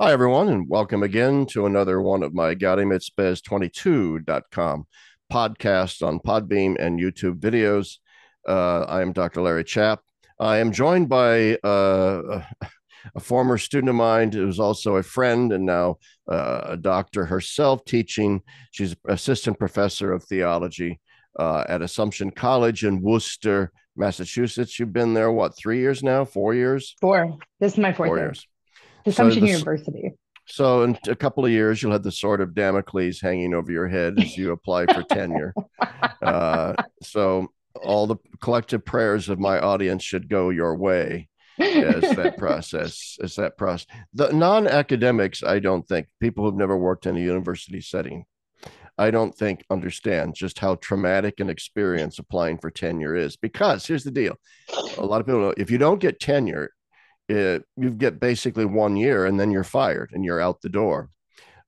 Hi, everyone, and welcome again to another one of my GaudiumetsBez22.com podcasts on Podbeam and YouTube videos. I am Dr. Larry Chapp. I am joined by a former student of mine who's also a friend and now a doctor herself teaching. She's assistant professor of theology at Assumption College in Worcester, Massachusetts. You've been there, what, 3 years now? 4 years? Four. This is my fourth Four year. years. So Assumption this University. so in a couple of years, you'll have the sword of Damocles hanging over your head as you apply for tenure. So all the collective prayers of my audience should go your way as that process. The non-academics, I don't think, people who've never worked in a university setting, I don't think understand just how traumatic an experience applying for tenure is. Because here's the deal: a lot of people know if you don't get tenure, you get basically 1 year and then you're fired and you're out the door.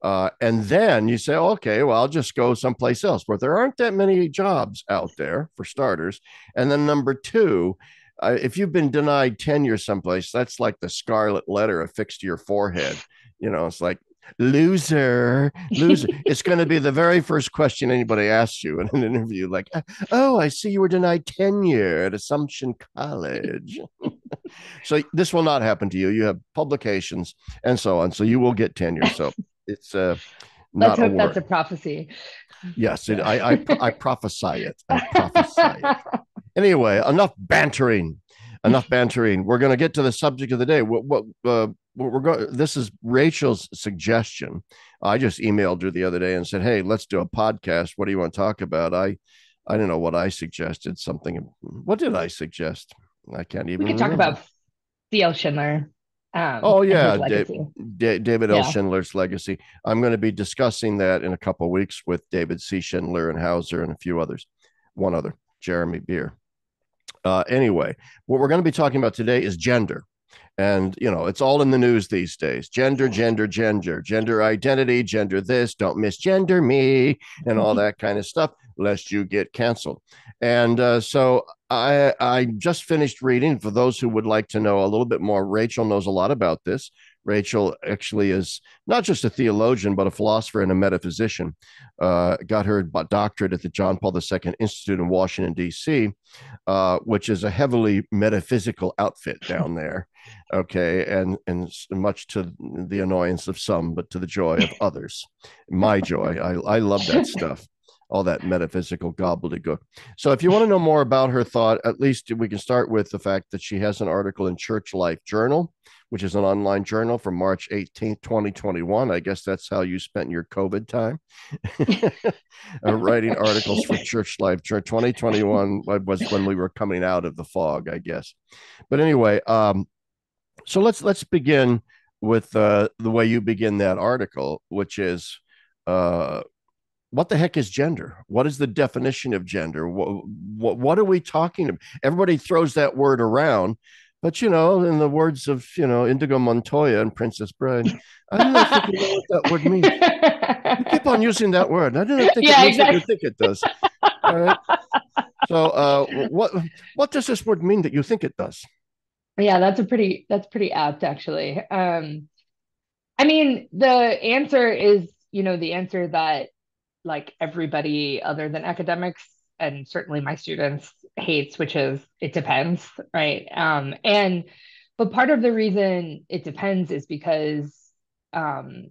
And then you say, okay, well, I'll just go someplace else where there aren't that many jobs out there, for starters. And then number two, if you've been denied tenure someplace, that's like the scarlet letter affixed to your forehead. It's like, loser, loser. It's going to be the very first question anybody asks you in an interview, like, oh, I see you were denied tenure at Assumption College. So this will not happen to you. You have publications and so on. So you will get tenure. So it's Let's not a hope that's worry. a prophecy. Yes, Yeah. I prophesy it. I prophesy it. Anyway, enough bantering. Enough bantering. We're going to get to the subject of the day. We're going. This is Rachel's suggestion. I just emailed her the other day and said, "Hey, let's do a podcast. What do you want to talk about?" I don't know what I suggested. Something. What did I suggest? I can't We even could talk remember. about C.L. Schindler Oh and his yeah, legacy. David L. Yeah. Schindler's legacy. I'm going to be discussing that in a couple of weeks with David C. Schindler and Hauser and a few others. One other, Jeremy Beer. Anyway, what we're going to be talking about today is gender. And, it's all in the news these days: gender, gender, gender, gender identity, gender this, don't misgender me, and all that kind of stuff, lest you get canceled. And so I just finished reading. For those who would like to know a little bit more, Rachel knows a lot about this. Rachel actually is not just a theologian, but a philosopher and a metaphysician. Got her doctorate at the John Paul II Institute in Washington, D.C., which is a heavily metaphysical outfit down there. Okay, and much to the annoyance of some, but to the joy of others. My joy. I love that stuff. All that metaphysical gobbledygook. So, if you want to know more about her thought, at least we can start with the fact that she has an article in Church Life Journal, which is an online journal from March 18th, 2021. I guess that's how you spent your COVID time. Writing articles for Church Life. 2021 was when we were coming out of the fog, I guess. But anyway, so let's begin with the way you begin that article, which is uh, what the heck is gender? What is the definition of gender? What are we talking about? Everybody throws that word around, but in the words of Indigo Montoya and Princess Bride, I do not think you know what that word means. You keep on using that word. I do not think it Yeah, means what you exactly. think it does. All right. So, what does this word mean that you think it does? Yeah, that's pretty apt actually. I mean, the answer is, the answer that like everybody other than academics and certainly my students hates, which is it depends, right? And but part of the reason it depends is because um,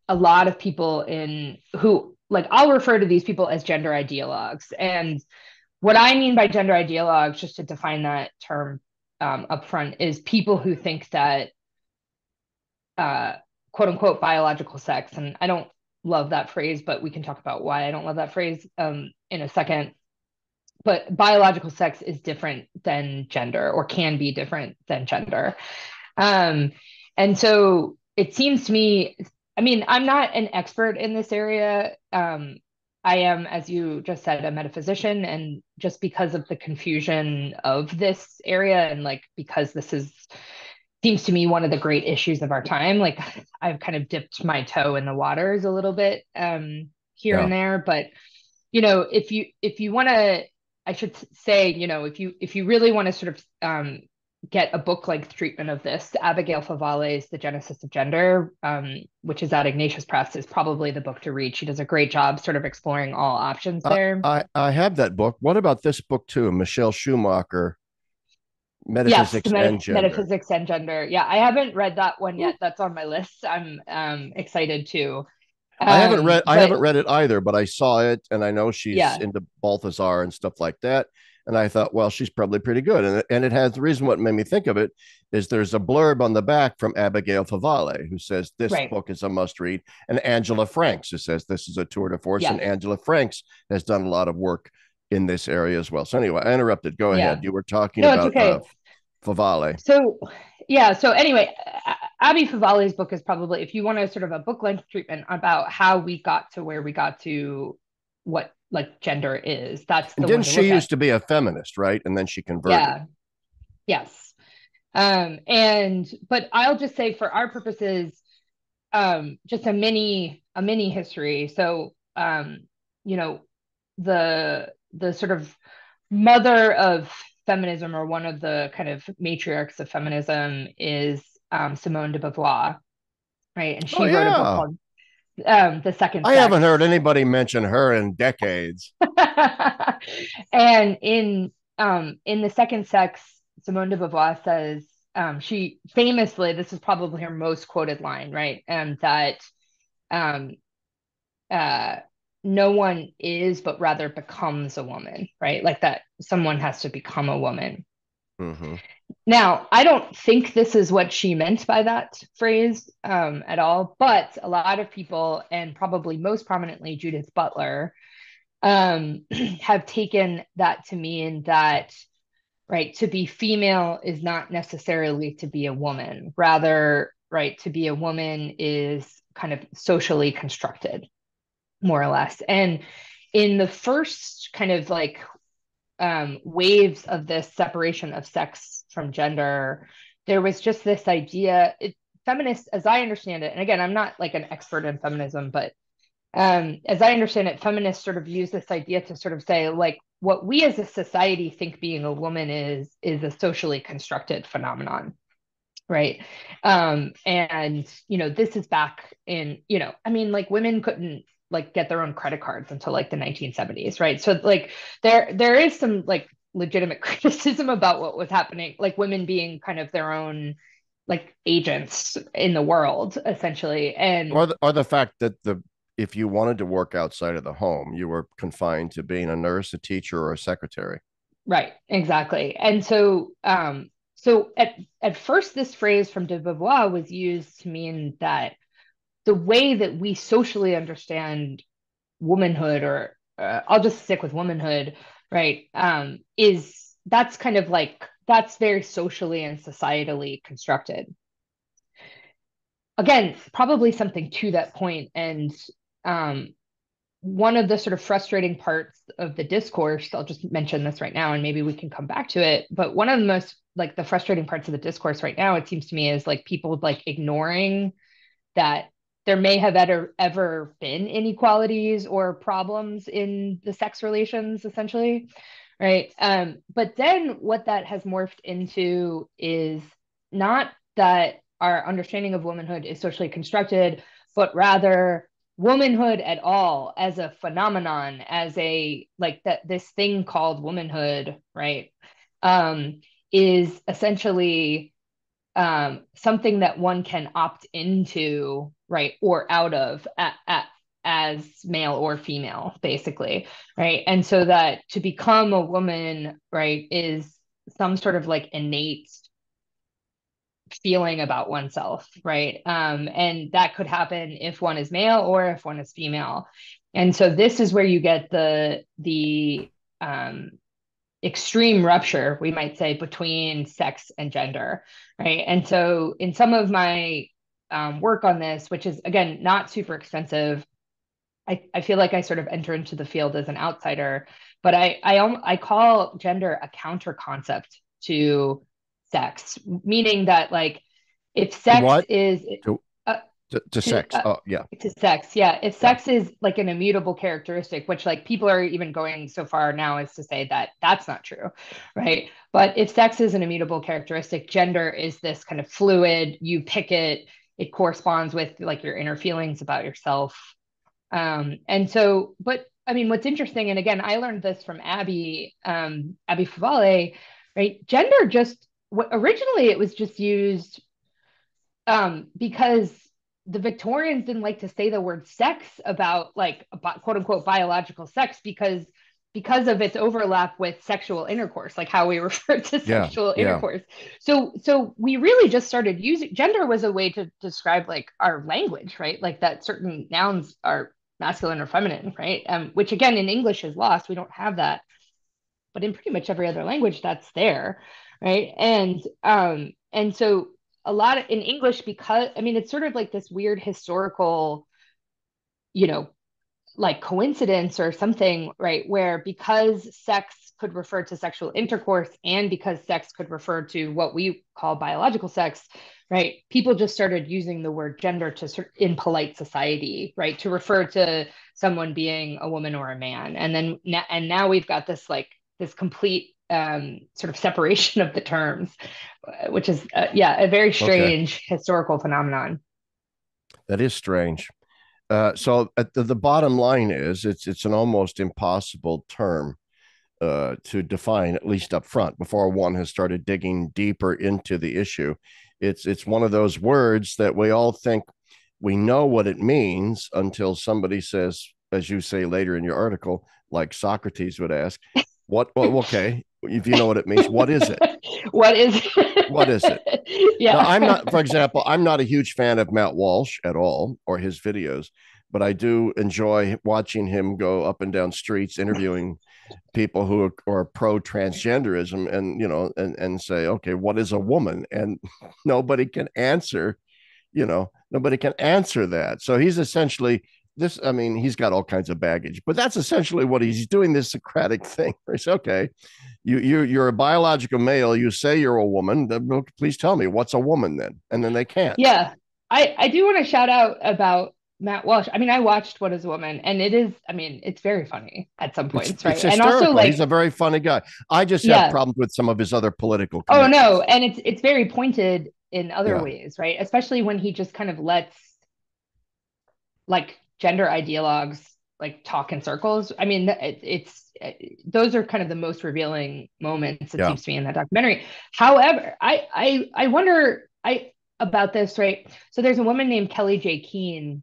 a lot of people in who like I'll refer to these people as gender ideologues. And what I mean by gender ideologues, just to define that term up front, is people who think that uh, quote unquote biological sex, and I don't love that phrase, but we can talk about why I don't love that phrase in a second. But biological sex is different than gender or can be different than gender. Um, and so it seems to me, I mean, I'm not an expert in this area. I am, as you just said, a metaphysician. And just because of the confusion of this area, and like because this is seems to me one of the great issues of our time, like I've kind of dipped my toe in the waters a little bit here Yeah. and there. But if you want to, I should say, if you really want to sort of get a book-length treatment of this. Abigail Favale's The Genesis of Gender, which is at Ignatius Press, is probably the book to read. She does a great job sort of exploring all options there. I have that book. What about this book too? Michelle Schumacher, Yes, Metaphysics the and Gender. metaphysics and gender. Yeah, I haven't read that one yet. That's on my list. I'm excited to. I But haven't read it either, but I saw it and I know she's yeah, into Balthazar and stuff like that. And I thought, well, she's probably pretty good. And it has the reason what made me think of it is there's a blurb on the back from Abigail Favale who says this right. book is a must read, and Angela Franks who says this is a tour de force. And Yes. Angela Franks has done a lot of work in this area as well. So anyway, I interrupted. Go ahead. Yeah. You were talking No, it's about okay. Favale. So, yeah. So anyway, Abby Favale's book is probably, if you want to sort of a book length treatment about how we got to where we got to what like gender is, that's And the didn't one to she look at. used to be a feminist, right? And then she converted. Yeah. Yes. And but I'll just say for our purposes, just a mini history. So, you know, the sort of mother of feminism, or one of the kind of matriarchs of feminism, is Simone de Beauvoir, right? And Oh she wrote a book yeah. called The Second I haven't Sex. heard anybody mention her in decades. And in The Second Sex, Simone de Beauvoir says, she famously, this is probably her most quoted line, right? And that um, uh, no one is, but rather becomes a woman, right? Like that someone has to become a woman. Mm-hmm. Now, I don't think this is what she meant by that phrase at all, but a lot of people, and probably most prominently Judith Butler, have taken that to mean that, right, to be female is not necessarily to be a woman. Rather, right, to be a woman is kind of socially constructed, more or less. And in the first kind of like waves of this separation of sex from gender, there was just this idea. Feminists, as I understand it, and again, I'm not like an expert in feminism, but as I understand it, feminists sort of use this idea to sort of say, like, what we as a society think being a woman is a socially constructed phenomenon, right? And this is back in, I mean, like women couldn't like get their own credit cards until like the 1970s, right? So like there is some like legitimate criticism about what was happening, like women being kind of their own like agents in the world, essentially. And Or the fact that the if you wanted to work outside of the home, you were confined to being a nurse, a teacher, or a secretary. right, exactly. And so at first, this phrase from de Beauvoir was used to mean that the way that we socially understand womanhood, or I'll just stick with womanhood, right? Is that's kind of like that's very socially and societally constructed. Again, probably something to that point, and um, one of the sort of frustrating parts of the discourse, I'll just mention this right now and maybe we can come back to it, but one of the most like the frustrating parts of the discourse right now, it seems to me, is like people like ignoring that there may have ever been inequalities or problems in the sex relations, essentially, right? But then what that has morphed into is not that our understanding of womanhood is socially constructed, but rather womanhood at all as a phenomenon, as a like that this thing called womanhood, right? Is essentially something that one can opt into, right, or out of as male or female, basically, right? And so that to become a woman, right, is some sort of like innate feeling about oneself, right? And that could happen if one is male or if one is female. And so this is where you get the extreme rupture, we might say, between sex and gender, right? And so in some of my work on this, which is again not super expensive, I feel like I sort of enter into the field as an outsider, but I call gender a counter concept to sex, meaning that like if To sex what? is To uh, To to sex. Oh, yeah. to sex. Yeah, if Yeah. sex is like an immutable characteristic, which like people are even going so far now as to say that that's not true, right? But if sex is an immutable characteristic, gender is this kind of fluid. You pick it. It corresponds with like your inner feelings about yourself. And so, but I mean, what's interesting, and again, I learned this from Abby Favale, right? Gender just originally it was just used because the Victorians didn't like to say the word sex about like quote unquote biological sex because of its overlap with sexual intercourse, like how we refer to Yeah. sexual Yeah. intercourse. So we really just started using gender was a way to describe like our language, right? Like that certain nouns are masculine or feminine, right? Which again in English is lost. We don't have that, but in pretty much every other language that's there, right? And so a lot of, in English, because I mean it's sort of like this weird historical, you know, like coincidence or something, right? Where because sex could refer to sexual intercourse and because sex could refer to what we call biological sex, right? People just started using the word gender to in polite society, right? To refer to someone being a woman or a man. And now we've got this like this complete sort of separation of the terms, which is yeah, a very Okay. strange historical phenomenon. That is strange. So the bottom line is it's an almost impossible term to define, at least up front, before one has started digging deeper into the issue. It's one of those words that we all think we know what it means until somebody says, as you say later in your article, like Socrates would ask, "What? Well, okay, if you know what it means, what is it? What is What is it?" Now, I'm yeah. not, for example, I'm not a huge fan of Matt Walsh at all or his videos, but I do enjoy watching him go up and down streets interviewing people who are pro transgenderism and, and say, okay, what is a woman? And nobody can answer, nobody can answer that. So he's essentially this. I mean, he's got all kinds of baggage, but that's essentially what he's doing, this Socratic thing. It's okay. You're a biological male. You say you're a woman. Please tell me what's a woman then, and then they can't. Yeah. I do want to shout out about Matt Walsh. I mean, I watched What is a Woman, and it is, I mean, it's very funny at some points, It's right? And also hysterical. He's like, a very funny guy. I just have yeah. problems with some of his other political Oh no, commitments. and it's very pointed in other Yeah, ways, right? Especially when he just kind of lets like gender ideologues like talk in circles. I mean, those are kind of the most revealing moments it yeah. seems to me in that documentary. However, I wonder I about this, right? So there's a woman named Kelly J. Keane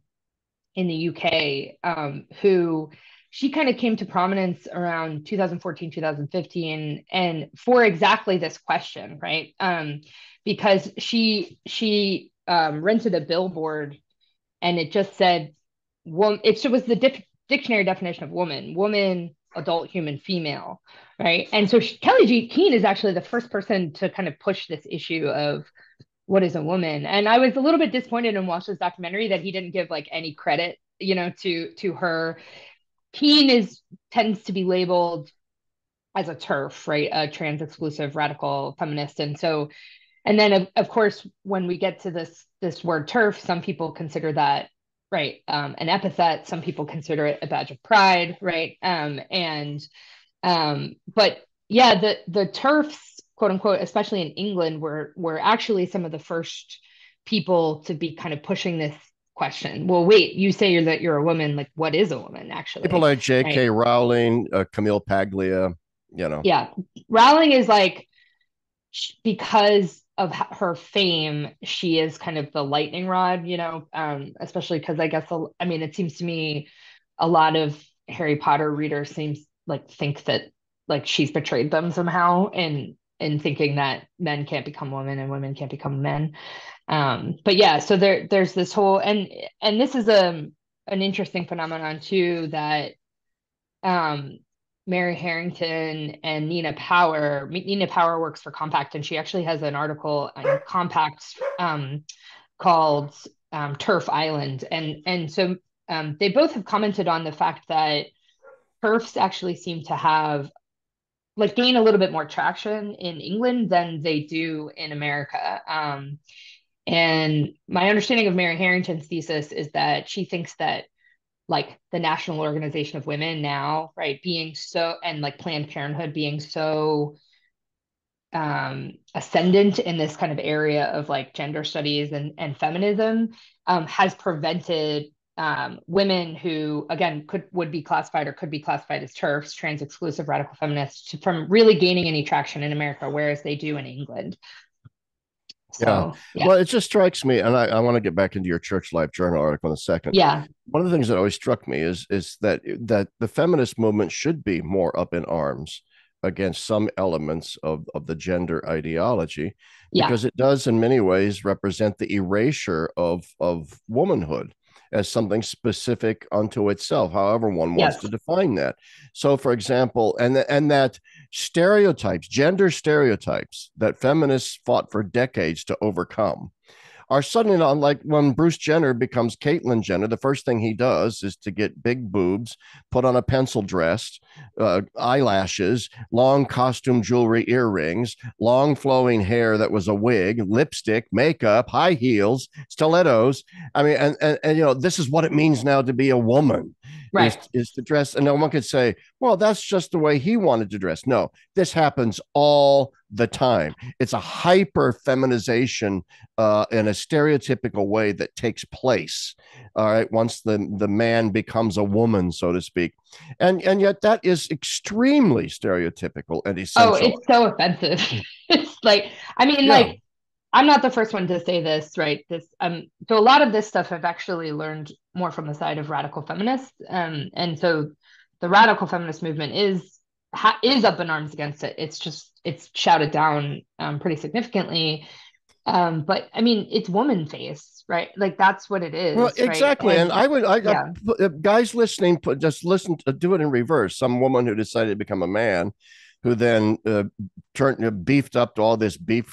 in the UK who she kind of came to prominence around 2014 2015 and for exactly this question, right? Because she rented a billboard and it just said it was the dictionary definition of woman, adult human, female, right? And so Kelly G. Keane is actually the first person to kind of push this issue of what is a woman. And I was a little bit disappointed in Walsh's documentary that he didn't give like any credit, to her. Keane is tends to be labeled as a TERF, right? A trans exclusive radical feminist. And so and then of course when we get to this word TERF, some people consider that right an epithet, some people consider it a badge of pride, right? But yeah, the TERFs, quote unquote, especially in England, were actually some of the first people to be kind of pushing this question. Well, wait, you say that you're a woman, like what is a woman People actually, like J.K. right? Rowling, Camille Paglia, you know. Yeah, Rowling is like because of her fame, she is kind of the lightning rod, especially because I guess, I mean, it seems to me a lot of Harry Potter readers seems like think that like she's betrayed them somehow in thinking that men can't become women and women can't become men. But yeah, so there's this whole and this is an interesting phenomenon too that um, Mary Harrington and Nina Power. Nina Power works for Compact, and she actually has an article on Compact called Turf Island, and so they both have commented on the fact that turfs actually seem to have like gain a little bit more traction in England than they do in America. And my understanding of Mary Harrington's thesis is that she thinks that like the National Organization of Women now, right, being so, and like Planned Parenthood being so ascendant in this kind of area of like gender studies and feminism, has prevented women who again would be classified or could be classified as TERFs, trans exclusive radical feminists, from really gaining any traction in America, whereas they do in England. Yeah. So yeah, Well, it just strikes me, and I want to get back into your Church Life Journal article in a second. yeah, One of the things that always struck me is that the feminist movement should be more up in arms against some elements of the gender ideology, yeah, because it does in many ways represent the erasure of womanhood as something specific unto itself, however one wants to yes, define that. So, for example, and that stereotypes, gender stereotypes that feminists fought for decades to overcome are suddenly on, like when Bruce Jenner becomes Caitlyn Jenner, the first thing he does is to get big boobs, put on a pencil dress, eyelashes, long costume jewelry, earrings, long flowing hair that was a wig, lipstick, makeup, high heels, stilettos. I mean, and you know, this is what it means now to be a woman. right. Is to dress, and no one could say, well, that's just the way he wanted to dress. No, this happens all the time. It's a hyper feminization in a stereotypical way that takes place. All right, once the man becomes a woman, so to speak, and yet that is extremely stereotypical and Oh, essential. it's so offensive. It's like, I mean, Yeah. like, I'm not the first one to say this, right? This, so a lot of this stuff I've actually learned more from the side of radical feminists, and so the radical feminist movement is up in arms against it. It's just it's shouted down pretty significantly. But I mean, it's woman face, right? Like that's what it Well, is, right? exactly, and And yeah, guys listening, just listen to do it in reverse. Some woman who decided to become a man, who then turned beefed up to all this beef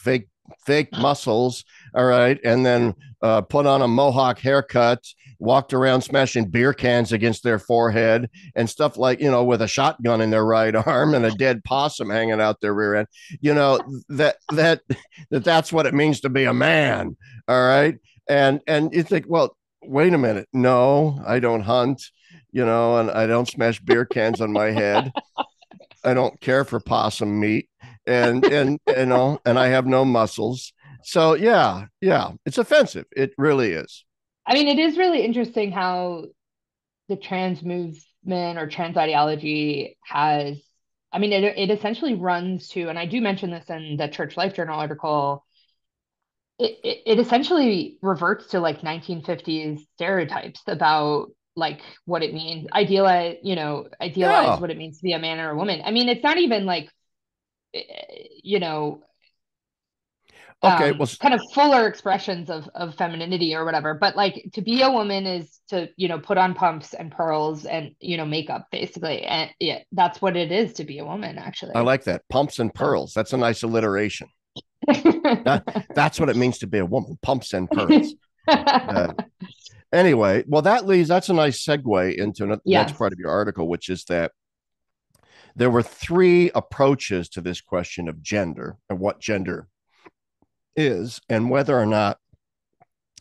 fake muscles, all right, and then put on a mohawk haircut, walked around smashing beer cans against their forehead and stuff, like, you know, with a shotgun in their right arm and a dead possum hanging out their rear end. You know, that's what it means to be a man, all right. And you think, well, wait a minute, no, I don't hunt, you know, and I don't smash beer cans on my head. I don't care for possum meat, and you know, and I have no muscles. So yeah, it's offensive. It really is. I mean, it is really interesting how the trans movement or trans ideology has, I mean, it essentially runs to, and I do mention this in the Church Life Journal article, it essentially reverts to like 1950s stereotypes about like what it means, idealize Yeah. what it means to be a man or a woman. I mean, it's not even like, eh, you know, Okay. Well, kind of fuller expressions of femininity or whatever, but like to be a woman is to put on pumps and pearls and makeup basically, and yeah, that's what it is to be a woman I actually. like that. Pumps and So pearls. That's a nice alliteration. That's what it means to be a woman. Pumps and pearls. Uh, anyway, well, that's a nice segue into the next yes, part of your article, which is that there were three approaches to this question of gender and what gender is, and whether or not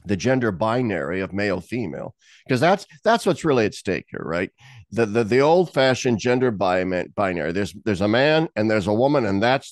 the gender binary of male female, because that's what's really at stake here, right? The old fashioned gender binary, there's a man and there's a woman, and that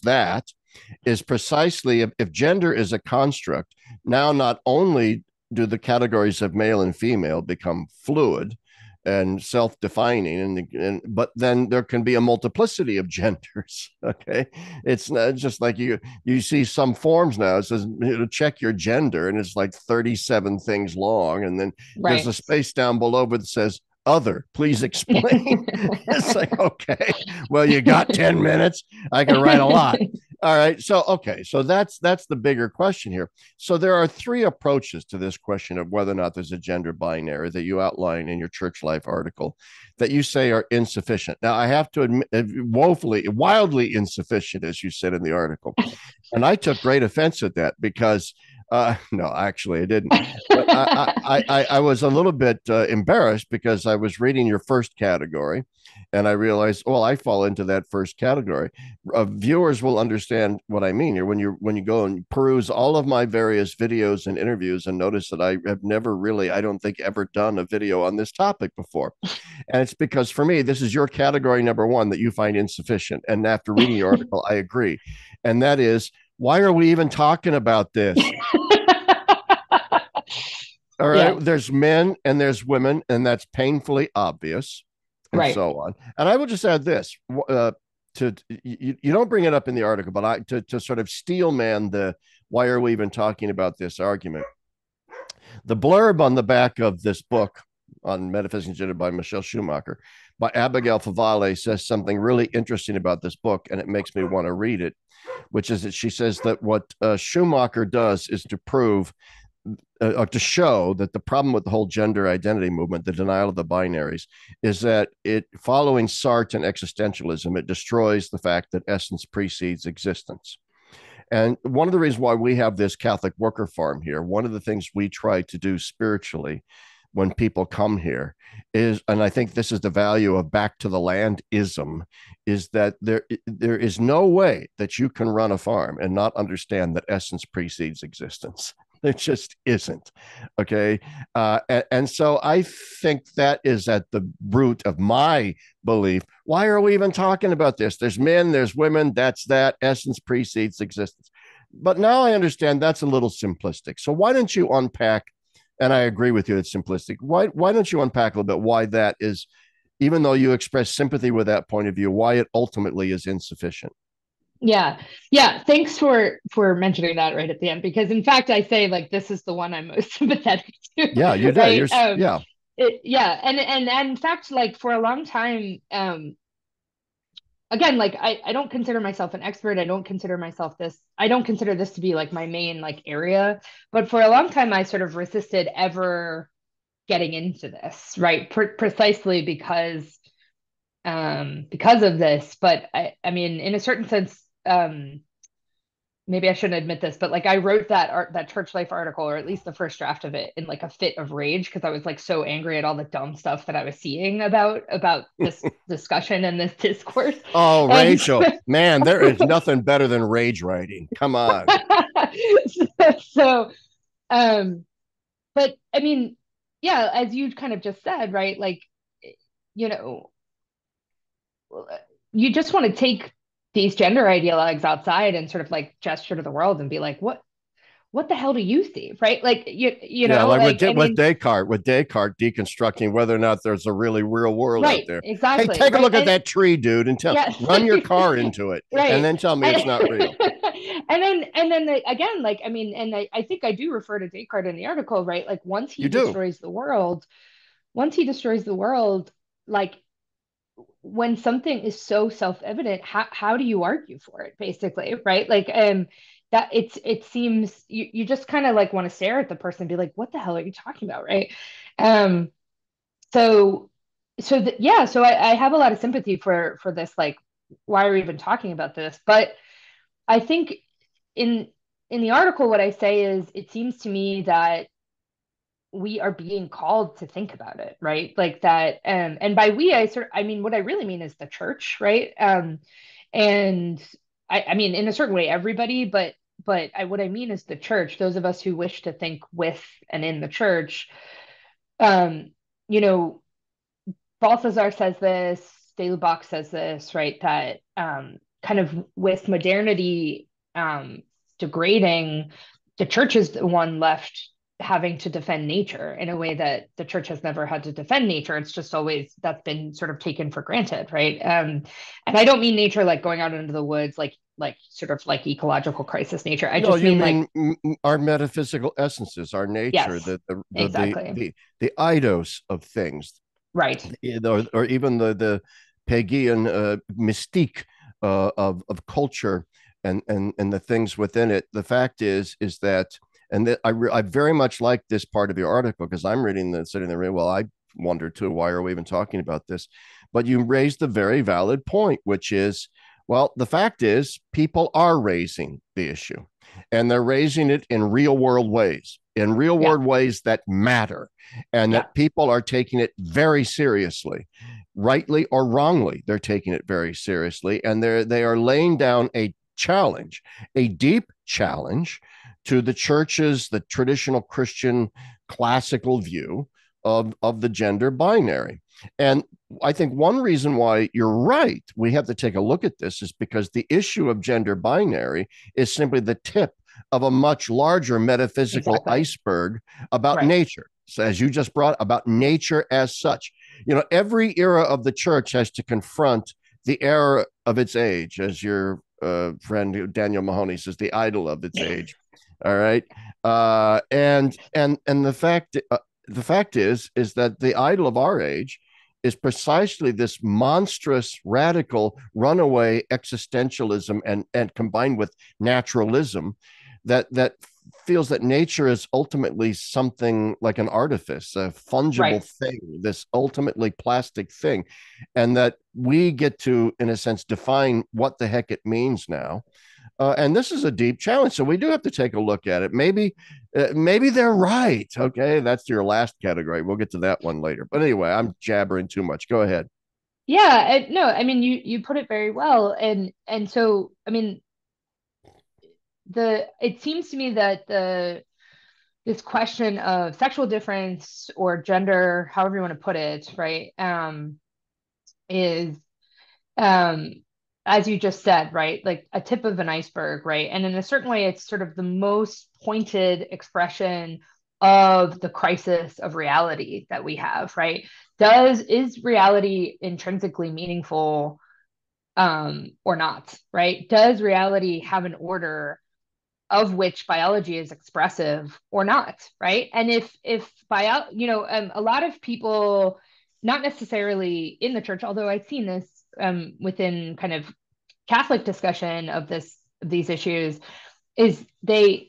is precisely, if gender is a construct, now not only do the categories of male and female become fluid and self-defining, but then there can be a multiplicity of genders. Okay, it's not just like you see some forms now, it says, you know, check your gender, and it's like 37 things long, and then there's right. a space down below that says other, please explain. It's like, okay, well, you got 10 minutes, I can write a lot. All right, so okay, so that's the bigger question here. So there are three approaches to this question of whether or not there's a gender binary that you outline in your Church Life article that you say are insufficient. Now, I have to admit, woefully, wildly insufficient, as you said in the article. And I took great offense at that, because No, actually, I didn't. But I was a little bit embarrassed because I was reading your first category, and I realized, well, I fall into that first category. Viewers will understand what I mean here when you go and peruse all of my various videos and interviews, and notice that I have never really, I don't think, ever done a video on this topic before. And it's because for me, this is your category number one that you find insufficient. And after reading your article, I agree. And that is, why are we even talking about this? All right. Yeah, There's men and there's women, and that's painfully obvious, and right. so on. And I will just add this you don't bring it up in the article, but to sort of steel man the why are we even talking about this argument. The blurb on the back of this book on Metaphysics and Gender by Michelle Schumacher by Abigail Favale says something really interesting about this book, and it makes me want to read it, which is that she says that what Schumacher does is to prove or to show that the problem with the whole gender identity movement, the denial of the binaries, is that it, following Sartre and existentialism, it destroys the fact that essence precedes existence. And one of the reasons why we have this Catholic worker farm here, one of the things we try to do spiritually when people come here is, and I think this is the value of back to the land ism, is that there is no way that you can run a farm and not understand that essence precedes existence. It just isn't. Okay. And so I think that is at the root of my belief. Why are we even talking about this? There's men, there's women. That's that. Essence precedes existence. But now I understand that's a little simplistic. So why don't you unpack? And I agree with you, it's simplistic. Why don't you unpack a little bit why that is, even though you express sympathy with that point of view, why it ultimately is insufficient? Yeah. Yeah. Thanks for mentioning that right at the end, because in fact I say like this is the one I'm most sympathetic to, Yeah, you did. right? Yeah, Yeah, and in fact, like for a long time, again, like I don't consider myself an expert. I don't consider this to be like my main like area, but for a long time I sort of resisted ever getting into this, right? Precisely because of this. But I mean, in a certain sense, maybe I shouldn't admit this, but like I wrote that church life article, or at least the first draft of it, in like a fit of rage because I was like so angry at all the dumb stuff that I was seeing about this discussion and this discourse. oh, And Rachel, man, there is nothing better than rage writing. Come on. so um but I mean, yeah, as you kind of just said, right? Like, you know, you just want to take these gender ideologues outside and sort of like gesture to the world and be like, what the hell do you see, right? Like Yeah, like like I mean, With Descartes deconstructing whether or not there's a really real world out right, there. Hey, exactly, take a right, look at that tree, dude, and tell yes, run your car into it, and right, then tell me and, it's not real. again, like I mean, and I think I do refer to Descartes in the article, right? Like You do. once he destroys the world, like when something is so self-evident, how do you argue for it, basically, right? Like that it seems you just kind of like want to stare at the person and be like, what the hell are you talking about, right? um so yeah, so I have a lot of sympathy for this, like why are we even talking about this? But I think in the article what I say is it seems to me that we are being called to think about it, right? Like that, and by we, I mean, what I really mean is the church, right? And I mean, in a certain way, everybody, what I mean is the church, those of us who wish to think with and in the church. Um, you know, Balthazar says this, De Lubac says this, right? That kind of with modernity degrading, the church is the one left having to defend nature in a way that the church has never had to defend nature. It's just always that's been sort of taken for granted, right? And I don't mean nature like going out into the woods, like sort of like ecological crisis nature. I No, just you mean like mean our metaphysical essences, our nature, yes, the exactly, the eidos of things, right, or even the pagan mystique of culture and the things within it. The fact is that, and that I very much like this part of your article because I'm reading the sitting there. Well, I wonder too, why are we even talking about this? But you raised the very valid point, which is Well, the fact is, people are raising the issue, and they're raising it in real world ways, in real Yeah. world ways that matter, and Yeah. that people are taking it very seriously, rightly or wrongly. They're taking it very seriously, and they are laying down a challenge, a deep challenge to the church's, the traditional Christian classical view of the gender binary. And I think one reason why you're right, we have to take a look at this, is because the issue of gender binary is simply the tip of a much larger metaphysical Exactly. iceberg about Right. nature. So, as you just brought about nature as such, every era of the church has to confront the era of its age, as your friend Daniel Mahoney says, the idol of its age. All right, and the fact is that the idol of our age is precisely this monstrous, radical, runaway existentialism, and combined with naturalism, that feels that nature is ultimately something like an artifice, a fungible Right. thing, this ultimately plastic thing, and that we get to, in a sense, define what the heck it means now. And this is a deep challenge, so we do have to take a look at it. Maybe they're right. Okay, that's your last category. We'll get to that one later. But anyway, I'm jabbering too much. Go ahead. Yeah, no, I mean you put it very well, and so I mean the it seems to me that the this question of sexual difference or gender, however you want to put it, right, is um as you just said, right, like a tip of an iceberg, right? And in a certain way, it's sort of the most pointed expression of the crisis of reality that we have, right? Does is reality intrinsically meaningful or not, right? Does reality have an order of which biology is expressive or not, right? And if bio, a lot of people, not necessarily in the church, although I've seen this within kind of Catholic discussion of these issues, is they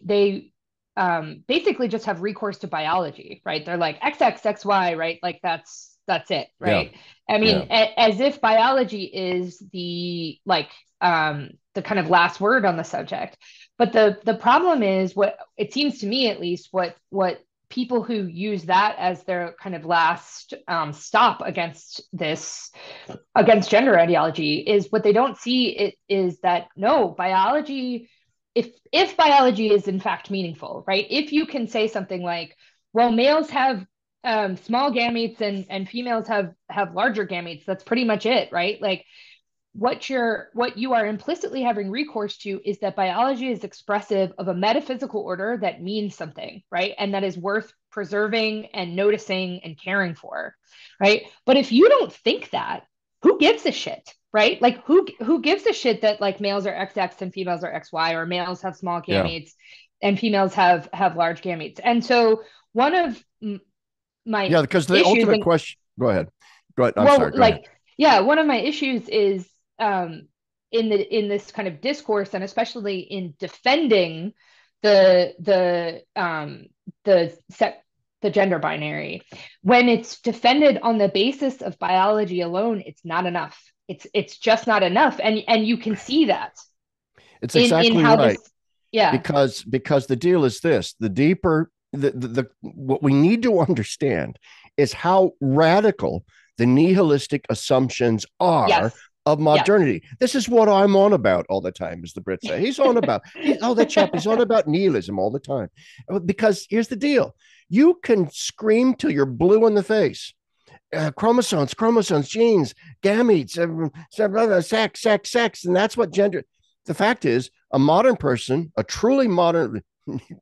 basically just have recourse to biology, right? They're like XXXY, right? Like that's it, Yeah, right? I yeah, mean, as if biology is the kind of last word on the subject. But the problem is, what it seems to me at least, what people who use that as their kind of last stop against gender ideology is what they don't see it is that no biology, if biology is in fact meaningful, right? If you can say something like, well, males have small gametes and females have larger gametes, that's pretty much it, right? Like what you are implicitly having recourse to is that biology is expressive of a metaphysical order that means something, right? And that is worth preserving and noticing and caring for, right? But if you don't think that, who gives a shit? Right? Like who gives a shit that like males are XX and females are XY, or males have small yeah, gametes and females have large gametes. And so one of my yeah. Because the issues, ultimate and question. Go ahead. Go ahead. I'm well, sorry. Go ahead. like, yeah, one of my issues is in this kind of discourse, and especially in defending the the um the set the gender binary, when it's defended on the basis of biology alone, it's not enough. It's just not enough, and you can see that It's in exactly how this, right. yeah, Because the deal is this: the deeper the what we need to understand is how radical the nihilistic assumptions are yes, of yes, modernity. This is what I'm on about all the time, as the Brits say. He's on about that chap. He's on about nihilism all the time. Because here's the deal: you can scream till you're blue in the face. Chromosomes, genes, gametes, sex, and that's what gender. The fact is, a modern person, a truly modern,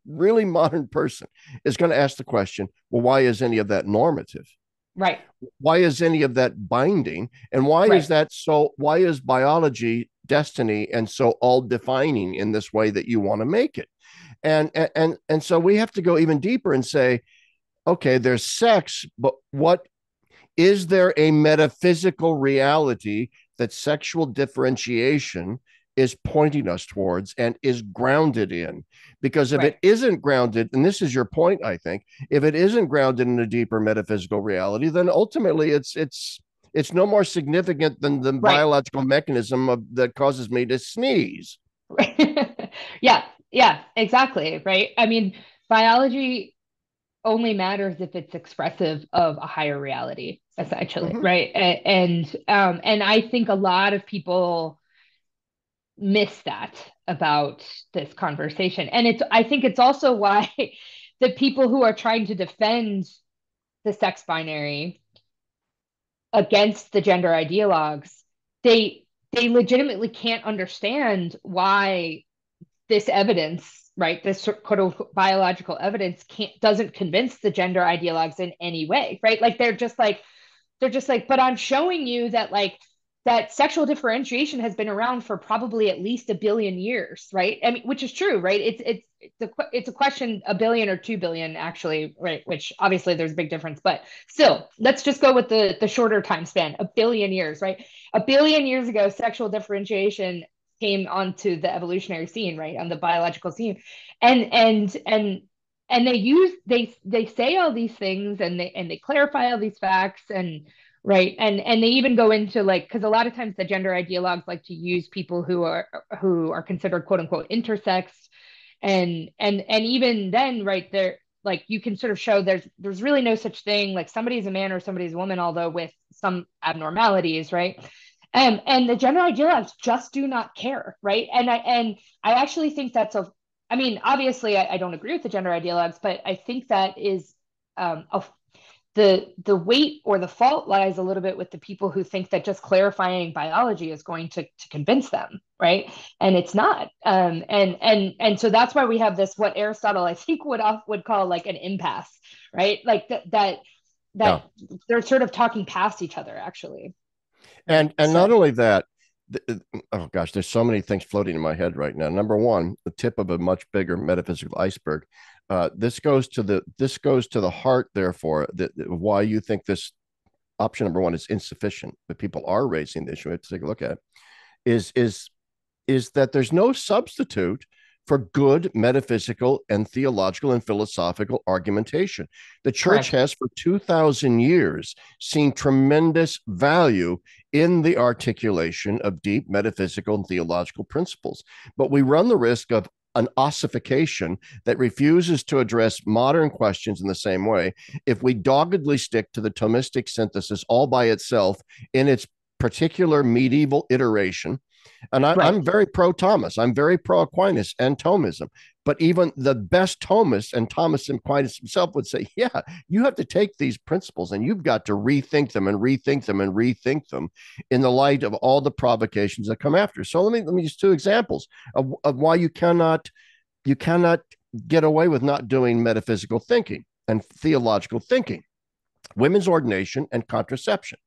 really modern person, is going to ask the question: well, why is any of that normative? right, Why is any of that binding? And why is right, that so? Why is biology destiny and so all defining in this way that you want to make it? And so we have to go even deeper and say, okay, there's sex, but what is there a metaphysical reality that sexual differentiation is pointing us towards and is grounded in? Because if right, it isn't grounded, and this is your point, I think, if it isn't grounded in a deeper metaphysical reality, then ultimately It's no more significant than the Right. biological mechanism that causes me to sneeze. Yeah, yeah, exactly. Right. I mean, biology only matters if it's expressive of a higher reality, essentially, Mm-hmm. right? And I think a lot of people miss that about this conversation. And it's I think it's also why the people who are trying to defend the sex binary against the gender ideologues, they legitimately can't understand why this evidence, right, this quote unquote biological evidence can't doesn't convince the gender ideologues in any way, right? Like they're just like, but I'm showing you that like that sexual differentiation has been around for probably at least 1 billion years, right? I mean, which is true, right? It's a question 1 billion or 2 billion actually, right? Which obviously there's a big difference, but still, let's just go with the shorter time span, 1 billion years, right? 1 billion years ago, sexual differentiation came onto the evolutionary scene, right, on the biological scene, and and and and they say all these things and they clarify all these facts and right and they even go into like because a lot of times the gender ideologues like to use people who are considered quote unquote intersex and even then right there like you can sort of show there's really no such thing like somebody's a man or somebody's a woman although with some abnormalities right and the gender ideologues just do not care right and I actually think that's a I mean, obviously, I don't agree with the gender ideologues, but I think that is a the weight or the fault lies a little bit with the people who think that just clarifying biology is going to convince them, right? And it's not. And so that's why we have this what Aristotle I think would call like an impasse, right? Like Yeah. that they're sort of talking past each other, actually, right? And not So only that, oh gosh, there's so many things floating in my head right now. Number one, the tip of a much bigger metaphysical iceberg. This goes to the heart, therefore, why you think this option number one is insufficient, but people are raising the issue. We have to take a look at it. Is is is that there's no substitute for good metaphysical and theological and philosophical argumentation. The church correct. has for 2,000 years seen tremendous value in the articulation of deep metaphysical and theological principles. But we run the risk of an ossification that refuses to address modern questions in the same way if we doggedly stick to the Thomistic synthesis all by itself in its particular medieval iteration. And Right. I'm very pro Thomas. I'm very pro Aquinas and Thomism. But even the best Thomist and Thomas Aquinas himself would say, yeah, you have to take these principles and you've got to rethink them and rethink them and rethink them in the light of all the provocations that come after. So let me use two examples of why you cannot get away with not doing metaphysical thinking and theological thinking. Women's ordination and contraception.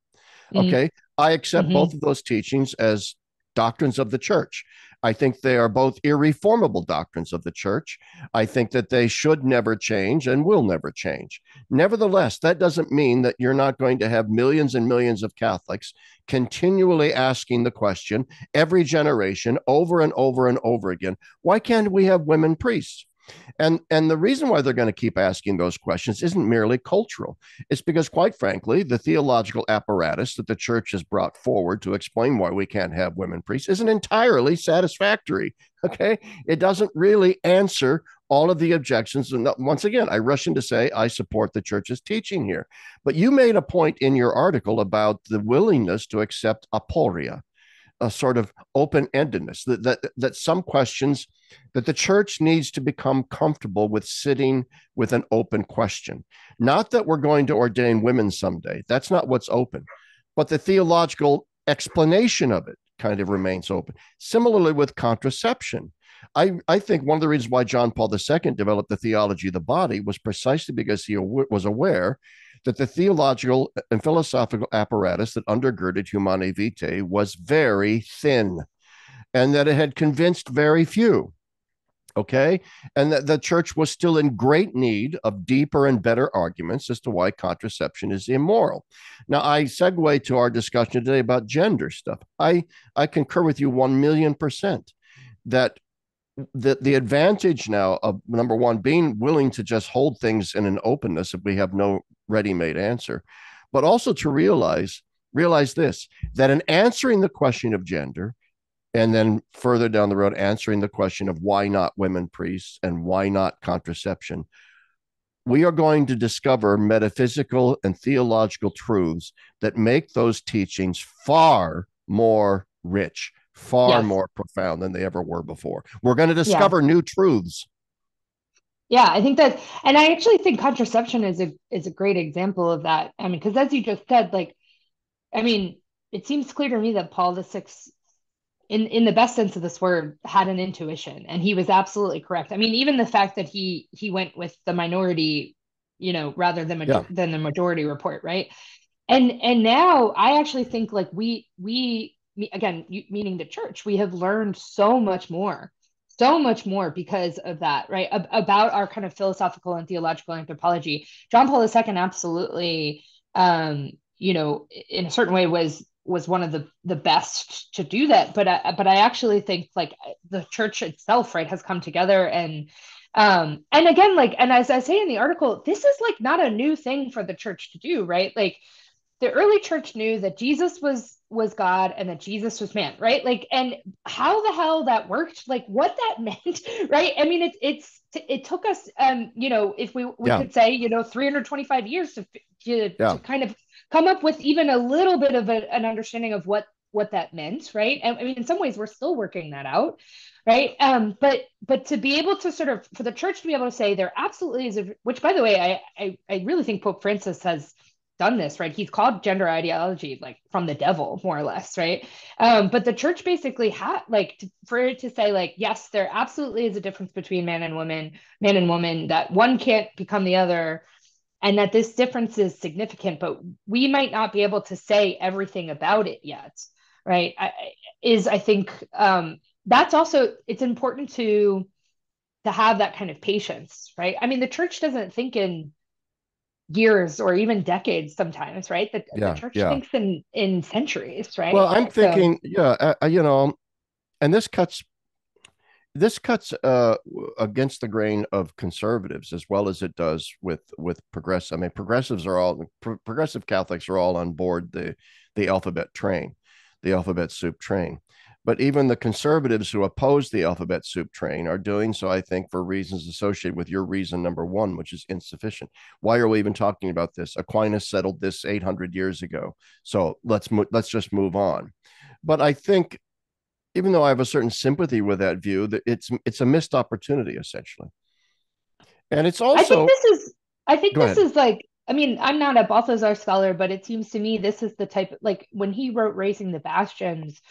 Mm-hmm. Okay. I accept both Mm-hmm. of those teachings as doctrines of the church. I think they are both irreformable doctrines of the church. I think that they should never change and will never change. Nevertheless, that doesn't mean that you're not going to have millions and millions of Catholics continually asking the question every generation over and over and over again, why can't we have women priests? And the reason why they're going to keep asking those questions isn't merely cultural. It's because, quite frankly, the theological apparatus that the church has brought forward to explain why we can't have women priests isn't entirely satisfactory. Okay. It doesn't really answer all of the objections. And once again, I rush in to say I support the church's teaching here. But you made a point in your article about the willingness to accept aporia, a sort of open-endedness that some questions that the church needs to become comfortable with sitting with an open question. Not that we're going to ordain women someday. That's not what's open. But the theological explanation of it kind of remains open. Similarly with contraception. I think one of the reasons why John Paul II developed the theology of the body was precisely because he was aware that the theological and philosophical apparatus that undergirded Humanae Vitae was very thin and that it had convinced very few. Okay. And that the church was still in great need of deeper and better arguments as to why contraception is immoral. Now, I segue to our discussion today about gender stuff. I concur with you 1,000,000% that the advantage now of number one being willing to just hold things in an openness if we have no ready-made answer, but also to realize realize this, that in answering the question of gender, and then further down the road, answering the question of why not women priests and why not contraception, we are going to discover metaphysical and theological truths that make those teachings far more rich, far Yes. more profound than they ever were before. We're going to Yeah. discover new truths. Yeah, I think that, and I actually think contraception is a great example of that. I mean, because as you just said, like, I mean, it seems clear to me that Paul VI, in the best sense of this word, had an intuition, and he was absolutely correct. I mean, even the fact that he went with the minority, rather Yeah, than the majority report, right? And now I actually think like again, meaning the church, we have learned so much more because of that, right? About our kind of philosophical and theological anthropology. John Paul II absolutely, in a certain way was one of the best to do that. But I actually think like the church itself, right, has come together and again, like, and as I say in the article, this is like not a new thing for the church to do, right? Like the early church knew that Jesus was God and that Jesus was man, right? Like, and how the hell that worked, like what that meant, right? I mean, it took us, if we yeah, could say, 325 years yeah, to kind of come up with even a little bit of an understanding of what that meant, right? And I mean, in some ways, we're still working that out, right? But to be able to sort of for the church to be able to say there absolutely is which by the way, I really think Pope Francis has done this, right? He's called gender ideology like from the devil, more or less, right? But the church basically had like for it to say like, yes, there absolutely is a difference between man and woman, that one can't become the other, and that this difference is significant, but we might not be able to say everything about it yet, right? I think that's also it's important to have that kind of patience, right? I mean, the church doesn't think in years or even decades sometimes, right? The yeah, church yeah. thinks in centuries, Well, right? I'm So thinking, yeah, and this cuts against the grain of conservatives as well as it does with progressive. I mean, progressive Catholics are all on board the alphabet train, the alphabet soup train. But even the conservatives who oppose the alphabet soup train are doing so, I think, for reasons associated with your reason number one, which is insufficient. Why are we even talking about this? Aquinas settled this 800 years ago, so let's just move on. But I think even though I have a certain sympathy with that view, that it's a missed opportunity essentially, and it's I think also this is I think go this ahead. is like I mean, I'm not a Balthazar scholar, but it seems to me this is the type of like when he wrote Raising the Bastions,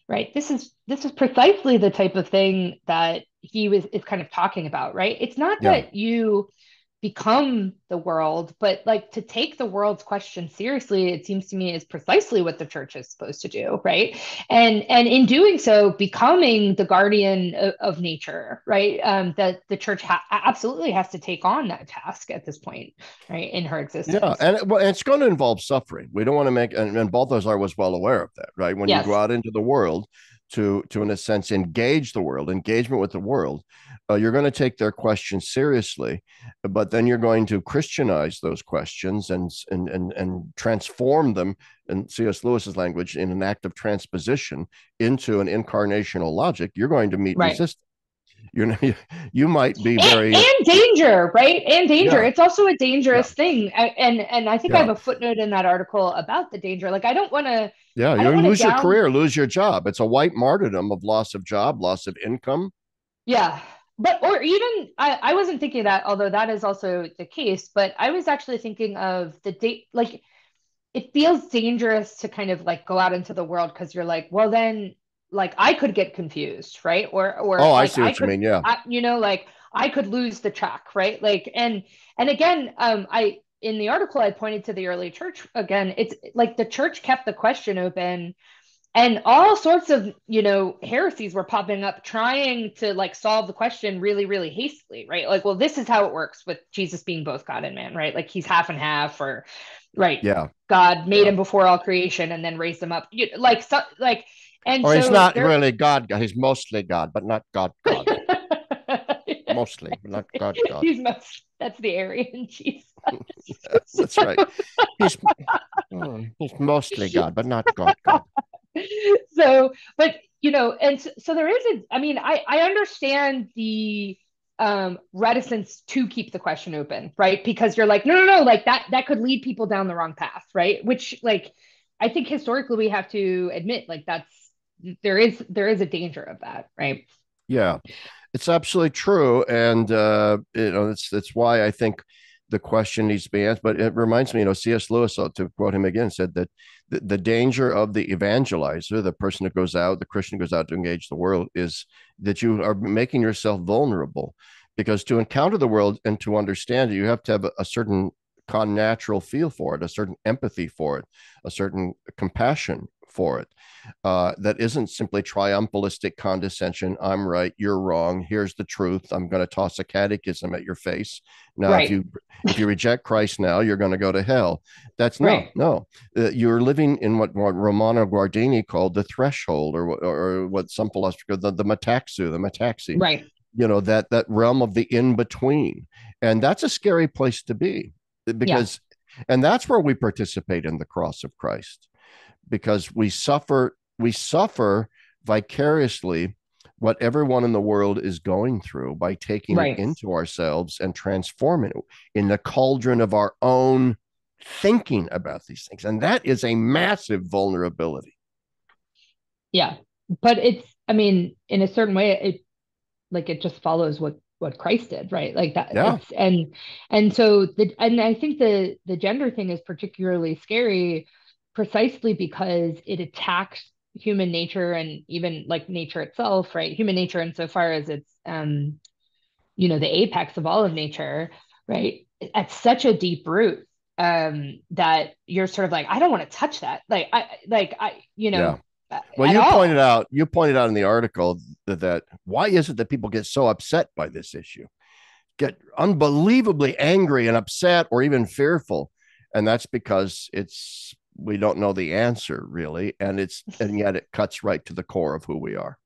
right? This is precisely the type of thing that he was is kind of talking about, right? It's not Yeah, that you become the world, but like to take the world's question seriously, it seems to me is precisely what the church is supposed to do, right? And in doing so, becoming the guardian of nature, right? That the church absolutely has to take on that task at this point, right, in her yeah, existence. and well, it's going to involve suffering. We don't want to make, and Balthazar was well aware of that, right? When you go Yes, out into the world to in a sense engage the world, engagement with the world, you're going to take their questions seriously, but then you're going to Christianize those questions and transform them, in C.S. Lewis's language, in an act of transposition into an incarnational logic. You're going to meet right. resistance. You know, you might be very, And danger, right? And danger. yeah, It's also a yeah, dangerous thing. And I think I have yeah. a footnote in that article about the danger. Like Yeah, I you don't want to lose your down career, lose your job. It's a white martyrdom of loss of job, loss of income. yeah. But or even I wasn't thinking that, although that is also the case, but I was actually thinking of the date like it feels dangerous to kind of like go out into the world because you're like, well then like I could get confused, right? Or Oh, I like see what you mean. Yeah, like I could lose the track, right? Like and again, I in the article I pointed to the early church again, it's like the church kept the question open and all sorts of heresies were popping up trying to like solve the question really really hastily, right? Like, well, this is how it works with Jesus being both God and man, right? Like he's half and half, or right, yeah, God made yeah. him before all creation and then raised him up, like so like and Or he's so not there really God. He's mostly God, but not God. God mostly, but not God. God. he's most that's the Aryan Jesus. That's right. He's He's mostly God, but not God, God. So, but and so there is I mean, I understand the reticence to keep the question open, right? Because you're like, no, like that could lead people down the wrong path, right? Which, like, I think historically we have to admit, like, there is a danger of that, right? Yeah, it's absolutely true, and that's why I think the question needs to be answered. But it reminds me, C.S. Lewis, to quote him again, said that the danger of the evangelizer, the person that goes out, the Christian goes out to engage the world, is that you are making yourself vulnerable, because to encounter the world and to understand it, you have to have a certain natural feel for it, a certain empathy for it, a certain compassion for it, that isn't simply triumphalistic condescension. I'm right, you're wrong. Here's the truth. I'm going to toss a catechism at your face. Now, if Right, you reject Christ now, you're going to go to hell. That's no, right, no. You're living in what Romano Guardini called the threshold, or what some philosophers call the metaxu, the metaxi. right. That realm of the in between, and that's a scary place to be, Yeah, because, and that's where we participate in the cross of Christ, because we suffer vicariously what everyone in the world is going through by taking it right. into ourselves and transforming it in the cauldron of our own thinking about these things. And that is a massive vulnerability. Yeah. But I mean, in a certain way, it just follows what Christ did, right? Like that Yeah, and so and I think the gender thing is particularly scary precisely because it attacks human nature and even like nature itself, right? Human nature insofar as it's the apex of all of nature, right? At such a deep root that you're sort of like, I don't want to touch that. yeah. Well, At all. you pointed out in the article that why is it that people get so upset by this issue, get unbelievably angry and upset or even fearful? And that's because it's we don't know the answer really, and yet it cuts right to the core of who we are.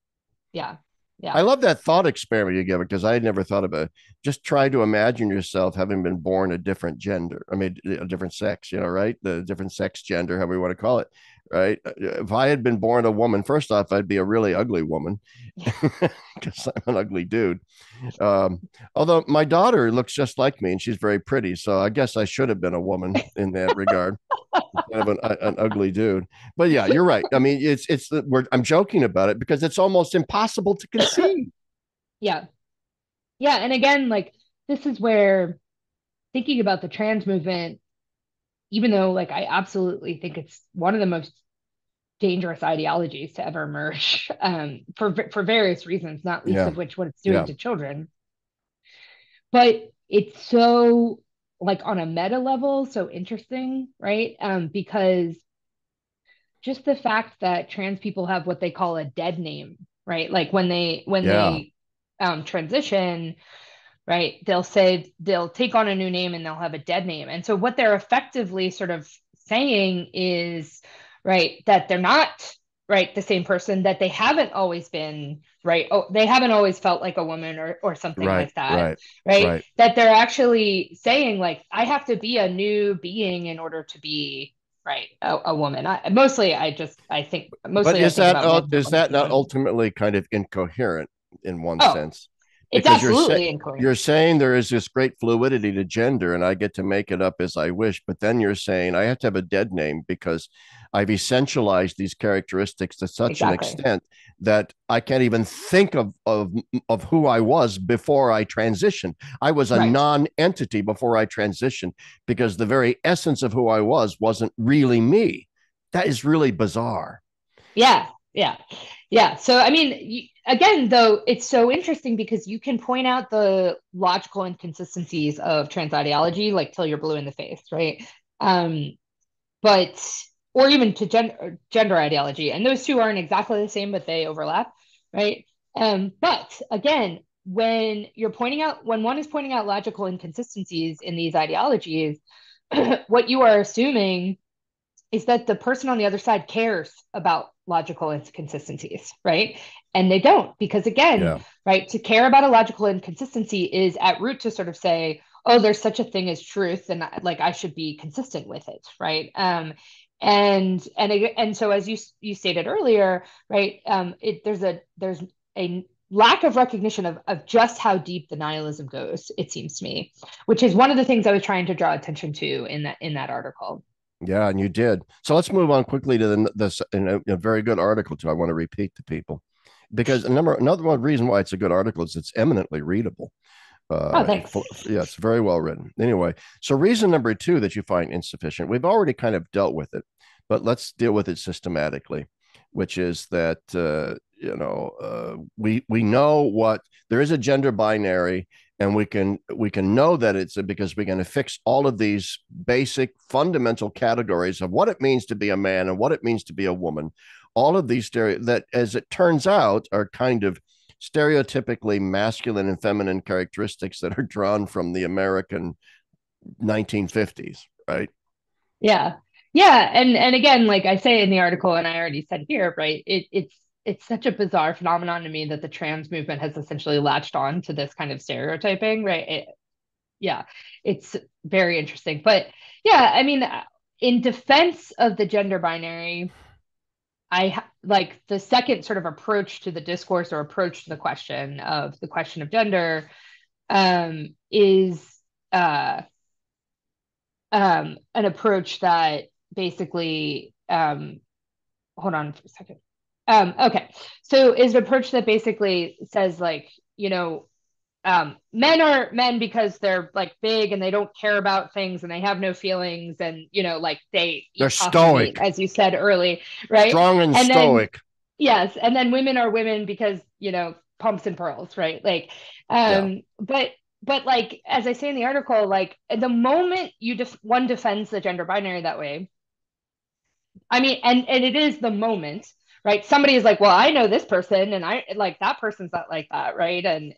Yeah. I Yeah. love that thought experiment you give it, because I had never thought about it. Just try to imagine yourself having been born a different gender. I mean, a different sex, right? The different sex, gender, however you want to call it, right? If I had been born a woman, first off, I'd be a really ugly woman because I'm an ugly dude. Um, Although my daughter looks just like me and she's very pretty. So I guess I should have been a woman in that regard, instead of an ugly dude. But yeah, you're right. I mean, I'm joking about it because it's almost impossible to conceive. Yeah. Yeah. And again, like, this is where thinking about the trans movement, even though, like, I absolutely think it's one of the most dangerous ideologies to ever emerge, for various reasons, not least Yeah, of which what it's doing yeah, to children. But it's so, like, on a meta level, so interesting, right? Because just the fact that trans people have what they call a dead name, right? Like when yeah, they transition, right? They'll take on a new name and they'll have a dead name. And so what they're effectively sort of saying is, right, that they're not, right, the same person, that they haven't always been, right? Oh, they haven't always felt like a woman or something right, like that, right, right? right. That they're actually saying, like, I have to be a new being in order to be, right, a woman. But Mostly I think about men is that not transitioning. ultimately kind of incoherent in one Oh, sense? it's Because absolutely incoherent. you're saying there is this great fluidity to gender, and I get to make it up as I wish. But then you're saying I have to have a dead name because I've essentialized these characteristics to such an Exactly. extent that I can't even think of who I was before I transitioned. I was a Right. non-entity before I transitioned because the very essence of who I was wasn't really me. That is really bizarre. Yeah, yeah, yeah. So, I mean, again, though, it's so interesting because you can point out the logical inconsistencies of trans ideology, like, till you're blue in the face, right? Um, but or even to gender ideology, and those two aren't exactly the same, but they overlap, right? But again, when one is pointing out logical inconsistencies in these ideologies, what you are assuming is that the person on the other side cares about logical inconsistencies, right? And they don't, because again, Yeah. right, to care about a logical inconsistency is at root to sort of say, oh, there's such a thing as truth, and like I should be consistent with it, right? And so as you stated earlier, right? There's a lack of recognition of just how deep the nihilism goes, it seems to me, which is one of the things I was trying to draw attention to in that article. Yeah, and you did. So let's move on quickly to this in a very good article too. I want to repeat to people because another one reason why it's a good article is it's eminently readable. Oh, thanks. Yeah, it's very well written. Anyway, so reason number two that you find insufficient, we've already kind of dealt with it, but let's deal with it systematically, which is that we know what there is a gender binary, and we can know that it's because we can affix all of these basic fundamental categories of what it means to be a man and what it means to be a woman. All of these that, as it turns out, are kind of stereotypically masculine and feminine characteristics that are drawn from the American 1950s, right? Yeah. Yeah. And again, like I say in the article, and I already said here, right, it's such a bizarre phenomenon to me that the trans movement has essentially latched on to this kind of stereotyping, right? Yeah, it's very interesting. But yeah, I mean, in defense of the gender binary, like the second sort of approach to the discourse or approach to the question of gender is uh, an approach that basically hold on for a second. Okay, so is an approach that basically says like, men are men because they're like big and they don't care about things and they have no feelings, and like they They're eat possum meat, stoic, as you said early, right? strong and And then stoic. yes, and then women are women because pumps and pearls, right? Like, Yeah. but like as I say in the article, like the moment one defends the gender binary that way, I mean, and it is the moment, right? Somebody is like, well, I know this person, and I like that person's not like that, right? And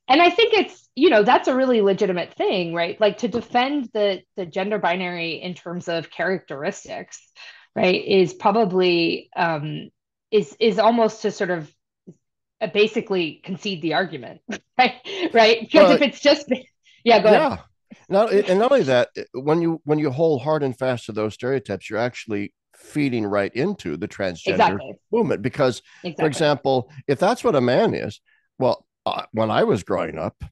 I think it's that's a really legitimate thing, right? Like to defend the gender binary in terms of characteristics, right, is probably is almost to sort of basically concede the argument, right? Right? Because Well, if it's just yeah, go ahead. yeah. Not only that, when you hold hard and fast to those stereotypes, you're actually feeding right into the transgender Exactly, movement. Because, for exactly. example, if that's what a man is, well, when I was growing up,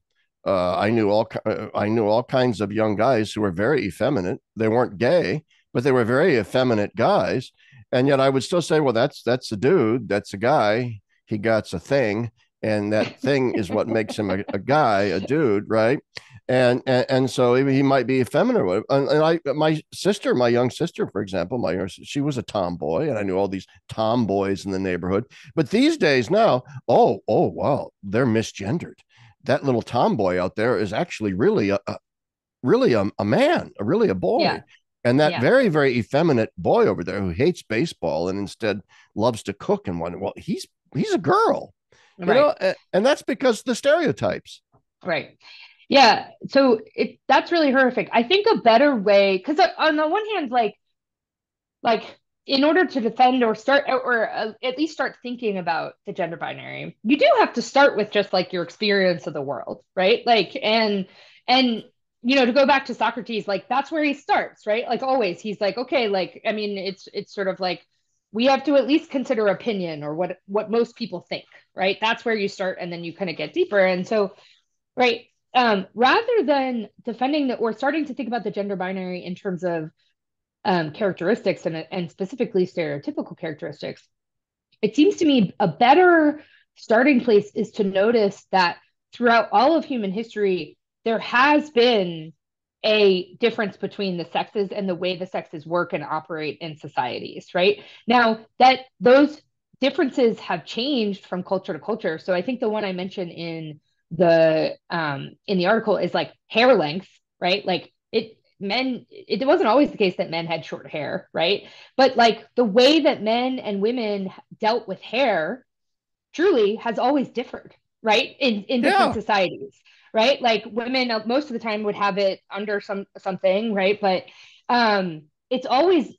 I knew all kinds of young guys who were very effeminate. They weren't gay, but they were very effeminate guys, and yet I would still say, well, that's a dude, that's a guy. He got a thing, and that thing is what makes him a guy, a dude, right? And so he might be effeminate. And my young sister, for example, she was a tomboy, and I knew all these tomboys in the neighborhood. But these days now, oh wow, they're misgendered. That little tomboy out there is actually really a man, really a boy. Yeah, And that yeah, very, very effeminate boy over there who hates baseball and instead loves to cook and one, well, he's a girl, right. and that's because the stereotypes. Right. Yeah. So that's really horrific. I think a better way, because on the one hand, like in order to defend or start or at least start thinking about the gender binary, you do have to start with just like your experience of the world, right? Like and to go back to Socrates, like that's where he starts, right? Like always, he's like, okay, like I mean, it's sort of like we have to at least consider opinion or what most people think, right? That's where you start, and then you kind of get deeper. And so right. Rather than defending that or starting to think about the gender binary in terms of characteristics and specifically stereotypical characteristics, it seems to me a better starting place is to notice that throughout all of human history, there has been a difference between the sexes and the way the sexes work and operate in societies, right? Now, that those differences have changed from culture to culture. So I think the one I mentioned in the article is like hair length, right? Like it wasn't always the case that men had short hair, right? But like the way that men and women dealt with hair truly has always differed, right? In different Yeah, societies, right? Like women most of the time would have it under something, right? But it's always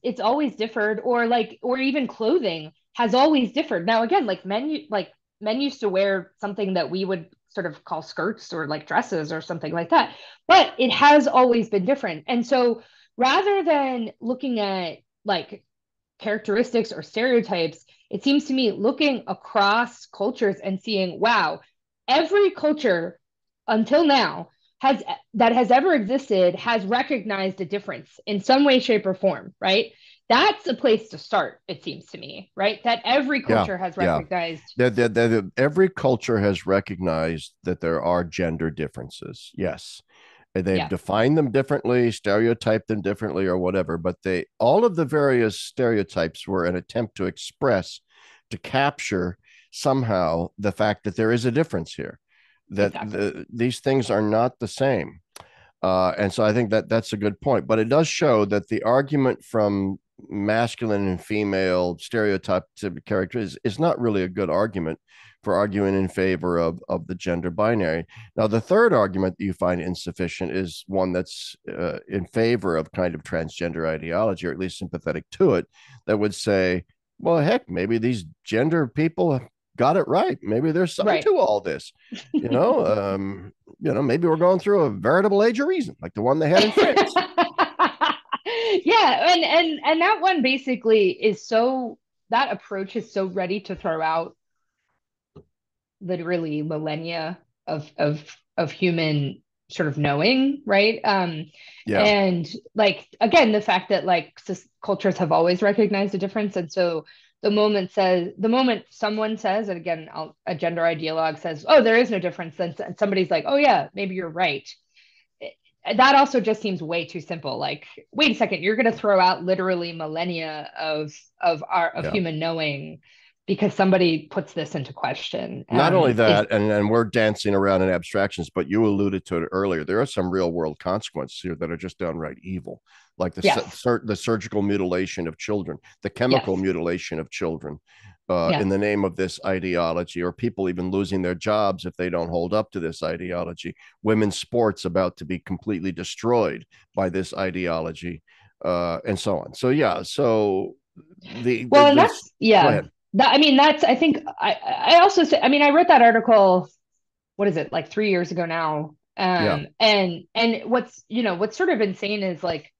differed, or even clothing has always differed. Now again, like men used to wear something that we would sort of call skirts or like dresses or something like that. But it has always been different. And so rather than looking at like characteristics or stereotypes, it seems to me looking across cultures and seeing, wow, every culture until now has that has ever existed has recognized a difference in some way, shape, or form, right? That's a place to start, it seems to me, right? That every Yeah, culture has yeah. recognized. Every culture has recognized that there are gender differences. Yes. And they've Yeah, defined them differently, stereotyped them differently, or whatever. But they all of the various stereotypes were an attempt to express, to capture somehow the fact that there is a difference here, that exactly. these things are not the same. And so I think that that's a good point. But it does show that the argument from masculine and female stereotypes of characters is not really a good argument for arguing in favor of the gender binary. Now, the third argument that you find insufficient is one that's in favor of kind of transgender ideology, or at least sympathetic to it, that would say, well, heck, maybe these gender people got it right. Maybe there's something Right. to all this. You know, maybe we're going through a veritable age of reason, like the one they had in France. Yeah, and that one basically is so that approach is so ready to throw out literally millennia of human sort of knowing, right? Yeah, And like again, the fact that like cultures have always recognized a difference, and so the moment someone says, and again, a gender ideologue says, "Oh, there is no difference," then somebody's like, "Oh yeah, maybe you're right." That also just seems way too simple. Like, wait a second, you're going to throw out literally millennia of yeah. human knowing because somebody puts this into question. Not only Is that, and we're dancing around in abstractions, but you alluded to it earlier. There are some real world consequences here that are just downright evil, like yes, the surgical mutilation of children, the chemical yes, mutilation of children, yeah. in the name of this ideology, or people even losing their jobs if they don't hold up to this ideology. Women's sports about to be completely destroyed by this ideology, and so on. So yeah, so Well, and this. that's Go yeah. ahead. That I mean, that's I think I also say I mean I read that article. What is it like 3 years ago now? Yeah. And what's sort of insane is like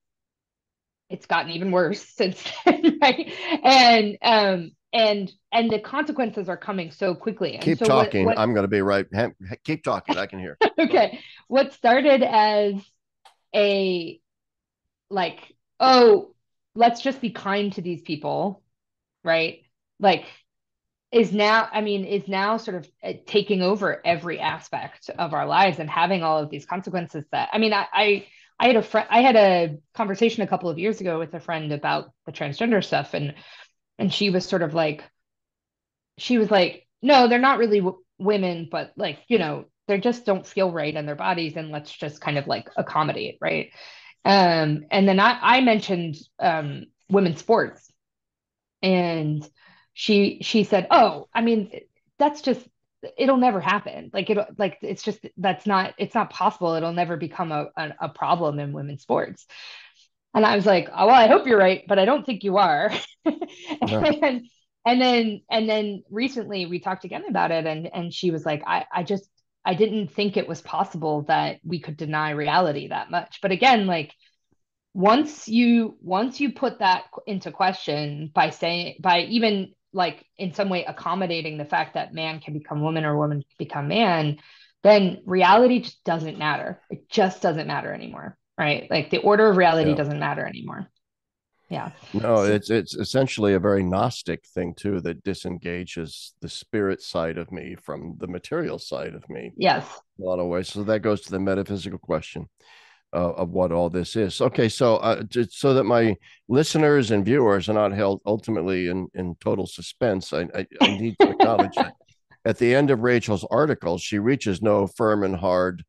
it's gotten even worse since then, right? And the consequences are coming so quickly. And Keep so talking. what I'm going to be right. Keep talking. I can hear. Go ahead. okay, what started as a like, oh, let's just be kind to these people, right? Like is now sort of taking over every aspect of our lives and having all of these consequences that I mean I had a conversation a couple of years ago with a friend about the transgender stuff and she was like no they're not really women but like they just don't feel right in their bodies and let's just kind of like accommodate, right? And then I mentioned women's sports and she said, "Oh, I mean, that's just it'll never happen. Like it's just it's not possible. It'll never become a problem in women's sports." And I was like, "Oh, well, I hope you're right, but I don't think you are." No. and and then recently we talked again about it and she was like, I just I didn't think it was possible that we could deny reality that much. But again, like once you put that into question by saying by even like in some way accommodating the fact that man can become woman or woman can become man, then reality just doesn't matter. It just doesn't matter anymore, right? Like the order of reality Yeah. doesn't matter anymore. Yeah. No, So, it's essentially a very Gnostic thing too, that disengages the spirit side of me from the material side of me yes. in a lot of ways. So that goes to the metaphysical question of what all this is. Okay, so so that my listeners and viewers are not held ultimately in total suspense, I need to acknowledge that at the end of Rachel's article, she reaches no firm and hard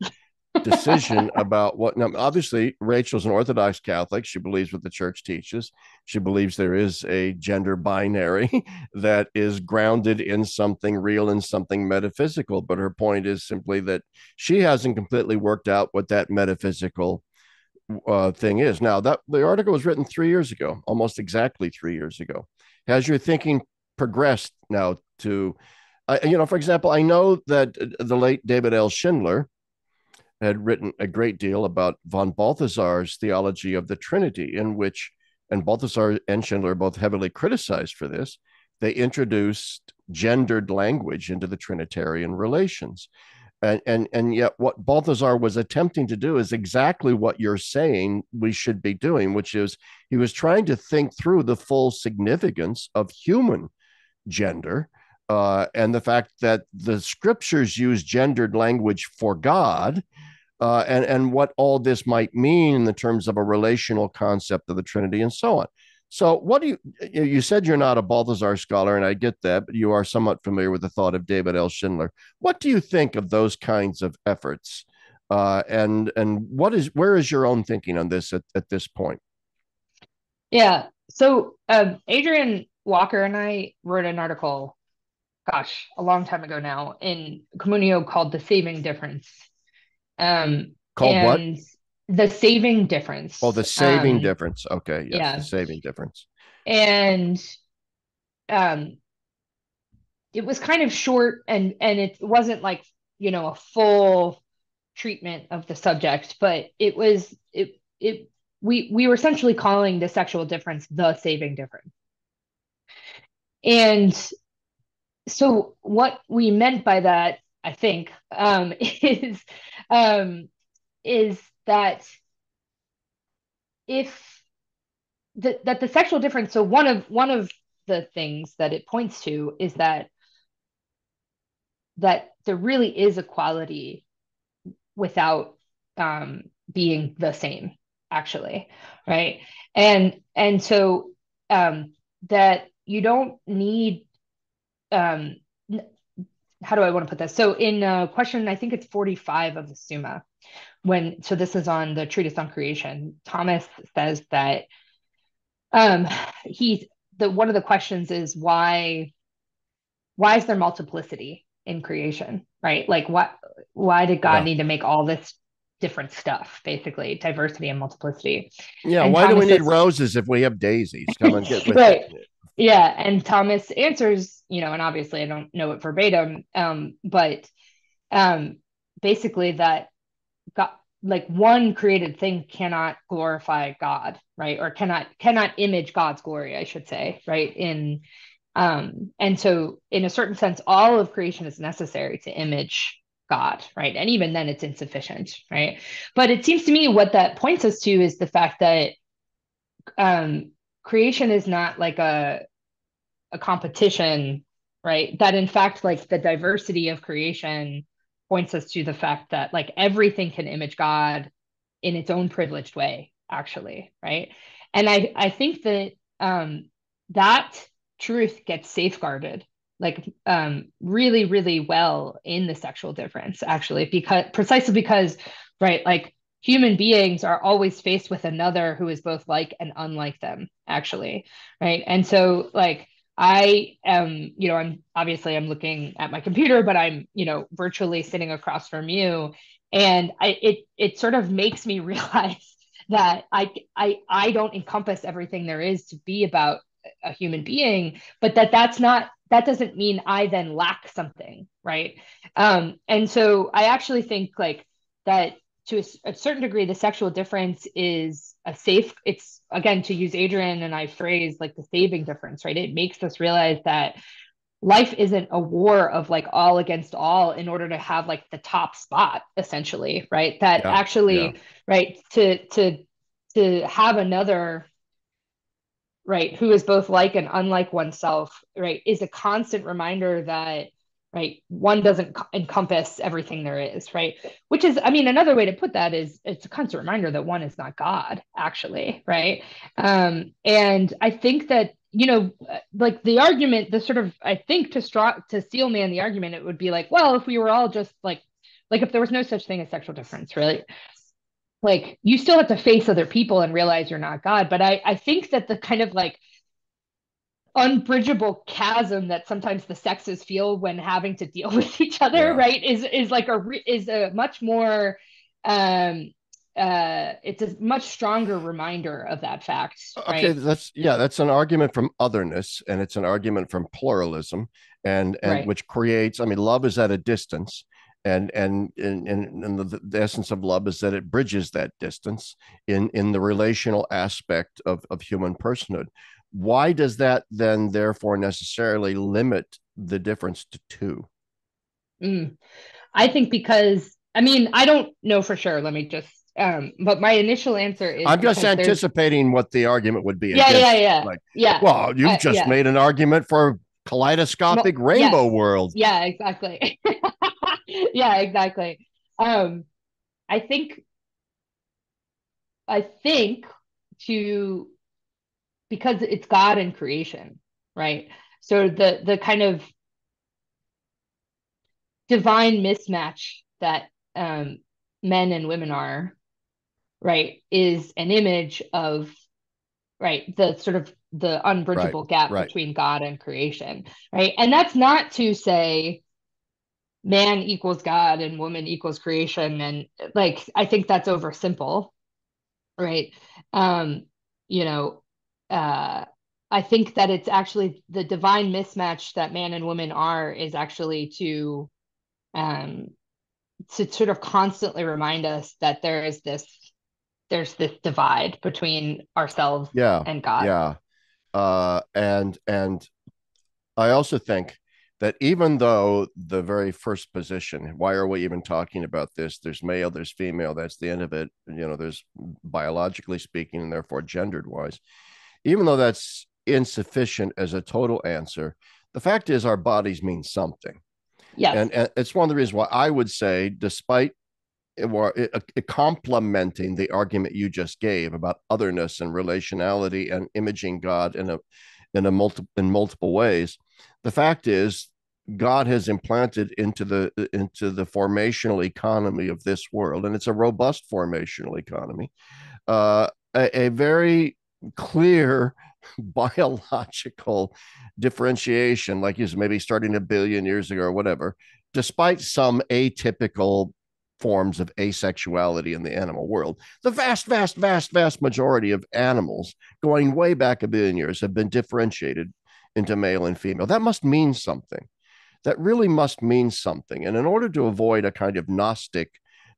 decision about what. Now, obviously, Rachel's an Orthodox Catholic. She believes what the church teaches. She believes there is a gender binary that is grounded in something real and something metaphysical. But her point is simply that she hasn't completely worked out what that metaphysical thing is. Now, that the article was written 3 years ago, almost exactly 3 years ago. Has your thinking progressed now to For example, I know that the late David L. Schindler had written a great deal about von Balthasar's theology of the Trinity, in which, and Balthasar and Schindler are both heavily criticized for this, they introduced gendered language into the Trinitarian relations. And yet what Balthasar was attempting to do is exactly what you're saying we should be doing, which is he was trying to think through the full significance of human gender, and the fact that the scriptures use gendered language for God, and what all this might mean in the terms of a relational concept of the Trinity and so on. So, what do you said you're not a Balthasar scholar, and I get that, but you are somewhat familiar with the thought of David L. Schindler. What do you think of those kinds of efforts? And where is your own thinking on this at this point? Yeah. So Adrian Walker and I wrote an article, gosh, a long time ago now, in Communio called "The Saving Difference." Called what? And the saving Oh, difference. the saving difference. Okay, yes, the Yeah. saving difference. And um, it was kind of short, and it wasn't like, a full treatment of the subject, but we were essentially calling the sexual difference the saving difference. And so what we meant by that, I think, um, is that if that the sexual difference. So one of the things that it points to is that there really is equality without being the same, actually, right? And so that you don't need um, how do I want to put this? So in question, I think it's 45 of the Summa, so this is on the treatise on creation, Thomas says that um, he's one of the questions is why is there multiplicity in creation, right? Like why did God Yeah. need to make all this different stuff, basically, diversity and multiplicity? Yeah. And Why do we Thomas need says, roses if we have daisies? Come and get with it. right. Yeah. And Thomas answers, and obviously I don't know it verbatim, but um, basically that God, like one created thing cannot glorify God, right? Or cannot image God's glory, I should say, right? And so in a certain sense, all of creation is necessary to image God, right? And even then it's insufficient, right? But it seems to me what that points us to is the fact that creation is not like a competition, right? That in fact, like the diversity of creation points us to the fact that like everything can image God in its own privileged way, actually, right? And I think that that truth gets safeguarded like really, really well in the sexual difference, actually, precisely because, right, like human beings are always faced with another who is both like and unlike them, actually, right? And so like I am, I'm looking at my computer, but I'm, virtually sitting across from you. And it sort of makes me realize that I don't encompass everything there is to be about a human being, but that doesn't mean I then lack something, right? And so I actually think like that to a certain degree, the sexual difference is it's again, to use Adrian and I phrase like the saving difference, right? It makes us realize that life isn't a war of like all against all in order to have like the top spot, essentially, right? That Yeah. Yeah. actually, right, to have another, right, who is both like and unlike oneself, right, is a constant reminder that, right, one doesn't encompass everything there is, right? Which is, I mean, another way to put that is it's a constant reminder that one is not God, actually, right? And I think that, like the argument, the sort of, I think to steel man the argument, it would be like, well, if we were all just like if there was no such thing as sexual difference, really, like you still have to face other people and realize you're not God. But I think that the kind of like unbridgeable chasm that sometimes the sexes feel when having to deal with each other, Yeah. right, is like is a much more um it's a much stronger reminder of that fact, Okay, right? that's an argument from otherness, and it's an argument from pluralism, and Right. which creates. I mean, love is at a distance, and the essence of love is that it bridges that distance in the relational aspect of human personhood. Why does that then therefore necessarily limit the difference to two? Mm. I think because, I mean, I don't know for sure. Let me just, but my initial answer is I'm just because there's, anticipating what the argument would be yeah, yeah, against. yeah, Like, yeah, well, you've just yeah. made an argument for kaleidoscopic Well, yes, rainbow world. yeah, exactly. Yeah, exactly. Um, I think, I think to, because it's God and creation, right? So the kind of divine mismatch that men and women are, right, is an image of, right, the sort of the Right, unbridgeable gap right. between God and creation, right? And that's not to say man equals God and woman equals creation. And like, I think that's oversimple, right? Um, you know, uh, I think that it's actually the divine mismatch that man and woman are is actually um, to sort of constantly remind us that there's this divide between ourselves Yeah, and God. yeah. And I also think that even though the very first position, why are we even talking about this? There's male, there's female, that's the end of it. There's biologically speaking, and therefore gendered wise. Even though that's insufficient as a total answer, the fact is our bodies mean something. Yes. And it's one of the reasons why I would say, despite complementing the argument you just gave about otherness and relationality and imaging God in multiple ways. The fact is, God has implanted into the formational economy of this world, and it's a robust formational economy, a very clear biological differentiation, like is maybe starting a billion years ago or whatever, despite some atypical forms of asexuality in the animal world. The vast, vast, vast, vast majority of animals going way back a billion years have been differentiated into male and female. That must mean something. That really must mean something. And in order to avoid a kind of Gnostic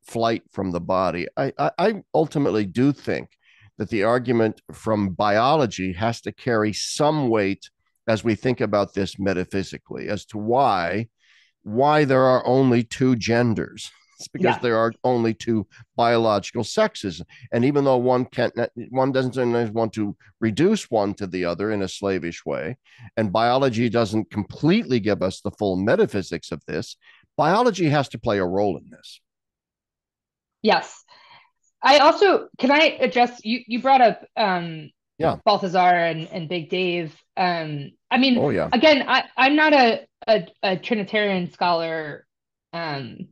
flight from the body, I ultimately do think that the argument from biology has to carry some weight as we think about this metaphysically as to why there are only two genders. It's because Yeah. there are only two biological sexes, and even though one doesn't want to reduce one to the other in a slavish way, and biology doesn't completely give us the full metaphysics of this, biology has to play a role in this. Yes. I also can I address you brought up Yeah. Balthazar and Big Dave. I mean, Oh yeah. again, I'm not a Trinitarian scholar um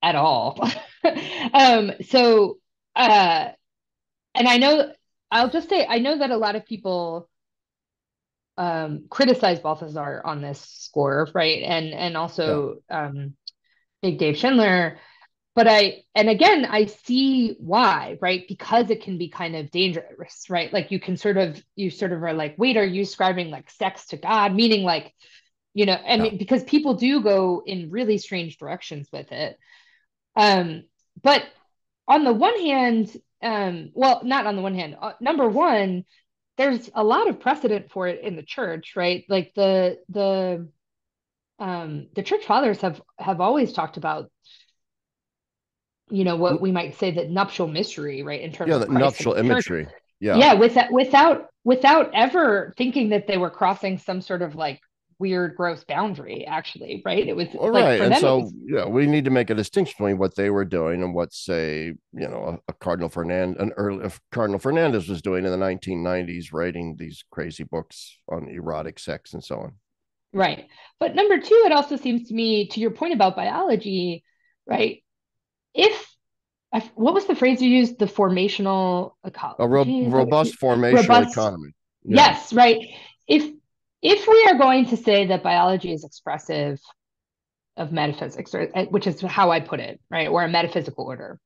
at all. So and I know I'll just say I know that a lot of people criticize Balthazar on this score, right? And Yeah. also Big Dave Schindler. But and again, I see why, right? Because it can be kind of dangerous, right? Like you sort of are like, wait, are you ascribing like sex to God? Meaning like, I Yeah. mean, because people do go in really strange directions with it. Um, but on the one hand, well, not on the one hand, number one, there's a lot of precedent for it in the church, right? Like the church fathers have always talked about what we might say that nuptial mystery, right, in terms Yeah. of The Christ and nuptial the church. imagery. Yeah. Yeah, without ever thinking that they were crossing some sort of like weird, gross boundary, actually, right? It was All like right. for And them, it so, was yeah, we need to make a distinction between what they were doing and what, say, a Cardinal Fernandez was doing in the 1990s, writing these crazy books on erotic sex and so on. right. But number two, it also seems to me, to your point about biology, right? If what was the phrase you used? The formational A ecology? Is that what robust formational robust? economy. Yeah. Yes, right. If if we are going to say that biology is expressive of metaphysics, or which is how I put it, right, or a metaphysical order,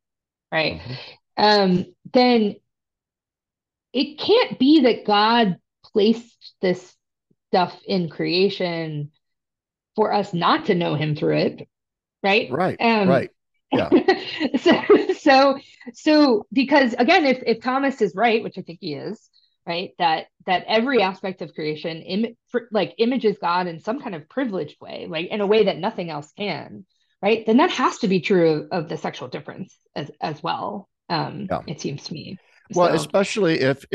right? Mhm. then it can't be that God placed this stuff in creation for us not to know him through it, right? Right, right. Yeah, So, so, because again, if Thomas is right, which I think he is, right, that every aspect of creation, like images God in some kind of privileged way, like in a way that nothing else can, right? Then that has to be true of the sexual difference as well. yeah. It seems to me. Well, So, especially if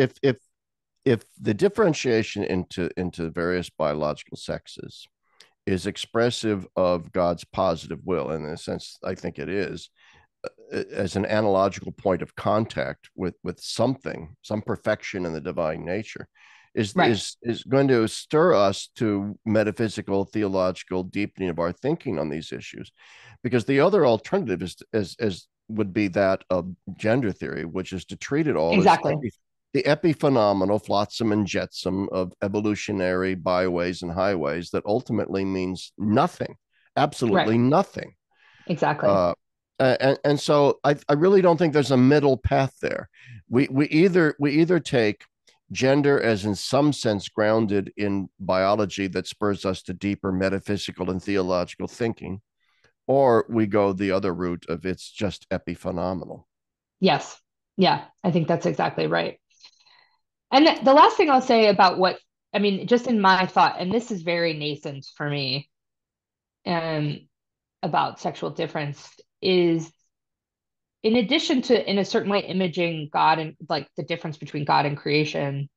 the differentiation into various biological sexes is expressive of God's positive will, and in a sense, I think it is, as an analogical point of contact with something, some perfection in the divine nature, right, is going to stir us to metaphysical, theological deepening of our thinking on these issues, because the other alternative is would be that of gender theory, which is to treat it all as exactly, the epiphenomenal flotsam and jetsam of evolutionary byways and highways that ultimately means nothing, right, absolutely nothing. exactly. Uh, and so I really don't think there's a middle path there. We either take gender as in some sense grounded in biology that spurs us to deeper metaphysical and theological thinking, or we go the other route of it's just epiphenomenal. Yes, yeah, I think that's exactly right. And the last thing I'll say about what I mean, just in my thought, and this is very nascent for me, um, about sexual difference is in addition to in a certain way imaging God and like the difference between God and creation,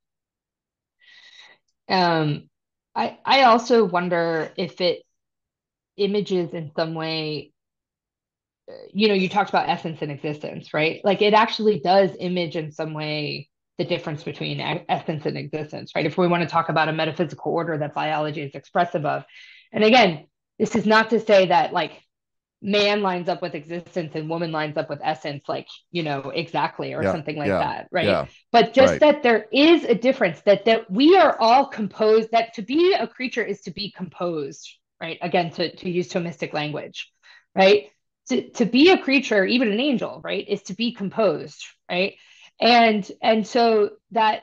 um, I also wonder if it images in some way, you talked about essence and existence, right? Like it actually does image in some way the difference between essence and existence, right? If we want to talk about a metaphysical order that biology is expressive of. And again, this is not to say that like man lines up with existence and woman lines up with essence, like, exactly, or Yeah, something like yeah, that, right? yeah. But just Right. that there is a difference, that we are all composed, that to be a creature is to be composed, right? Again, to use Thomistic language, right? To be a creature, even an angel, right, is to be composed, right? And so that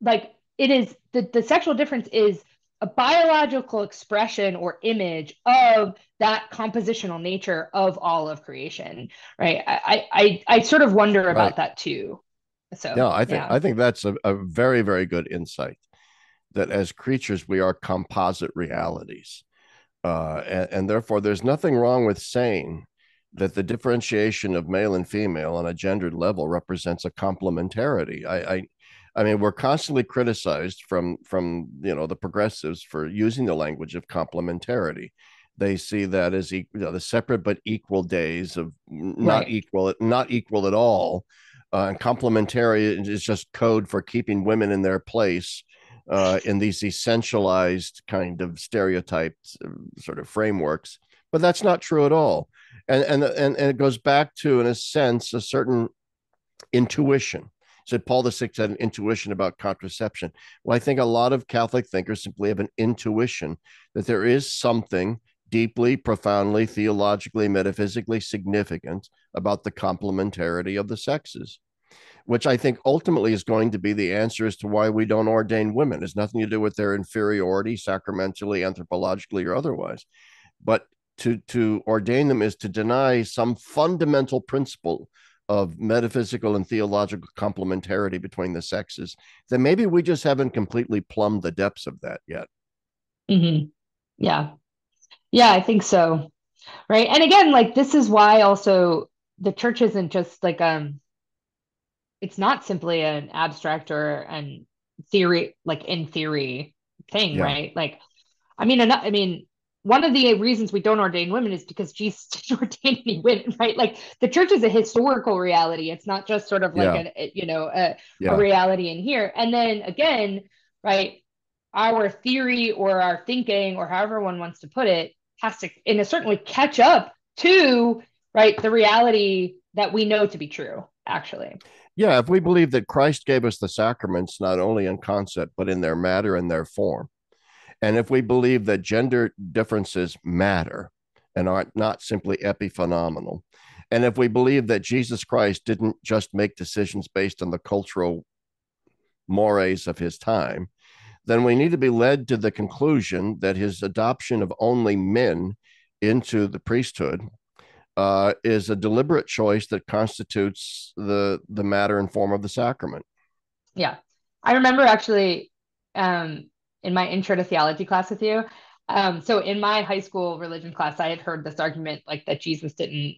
like it is the sexual difference is a biological expression or image of that compositional nature of all of creation, right? I sort of wonder Right. about that too. So Yeah, I think yeah. I think that's a very, very good insight, that as creatures we are composite realities. And therefore, there's nothing wrong with saying that the differentiation of male and female on a gendered level represents a complementarity. I mean, we're constantly criticized from the progressives for using the language of complementarity. They see that as the separate but equal days of Right. not equal at all. And complementary is just code for keeping women in their place in these essentialized kind of stereotyped sort of frameworks, but that's not true at all. And it goes back to, in a sense, a certain intuition. So Paul VI had an intuition about contraception. Well, I think a lot of Catholic thinkers simply have an intuition that there is something deeply, profoundly, theologically, metaphysically significant about the complementarity of the sexes, which I think ultimately is going to be the answer as to why we don't ordain women. It has nothing to do with their inferiority, sacramentally, anthropologically, or otherwise. But to ordain them is to deny some fundamental principle of metaphysical and theological complementarity between the sexes. Then maybe we just haven't completely plumbed the depths of that yet. Hmm. Yeah. Yeah, I think so. Right. And again, like this is why also the church isn't just like it's not simply an abstract or an theory, like in theory thing, Yeah, right? Like I mean, one of the reasons we don't ordain women is because Jesus didn't ordain any women, right? Like the church is a historical reality. It's not just sort of like yeah, a yeah. reality in here. And then again, right, our theory or our thinking or however one wants to put it has to, in a certain way, catch up to right the reality that we know to be true, actually. Yeah, if we believe that Christ gave us the sacraments not only in concept, but in their matter and their form, and if we believe that gender differences matter and are not simply epiphenomenal, And if we believe that Jesus Christ didn't just make decisions based on the cultural mores of his time, then we need to be led to the conclusion that his adoption of only men into the priesthood is a deliberate choice that constitutes the matter and form of the sacrament. Yeah. I remember actually in my intro to theology class with you. So in my high school religion class, I had heard this argument like that Jesus didn't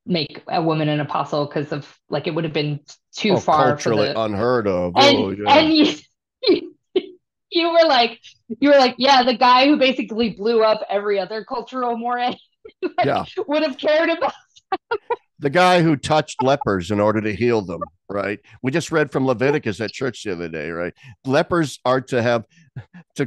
make a woman an apostle because of like it would have been too Oh, far for culturally the unheard of. Oh, and yeah. you you were like yeah, the guy who basically blew up every other cultural moray like Yeah. would have cared about. The guy who touched lepers in order to heal them, right? We just read from Leviticus at church the other day, right? Lepers are to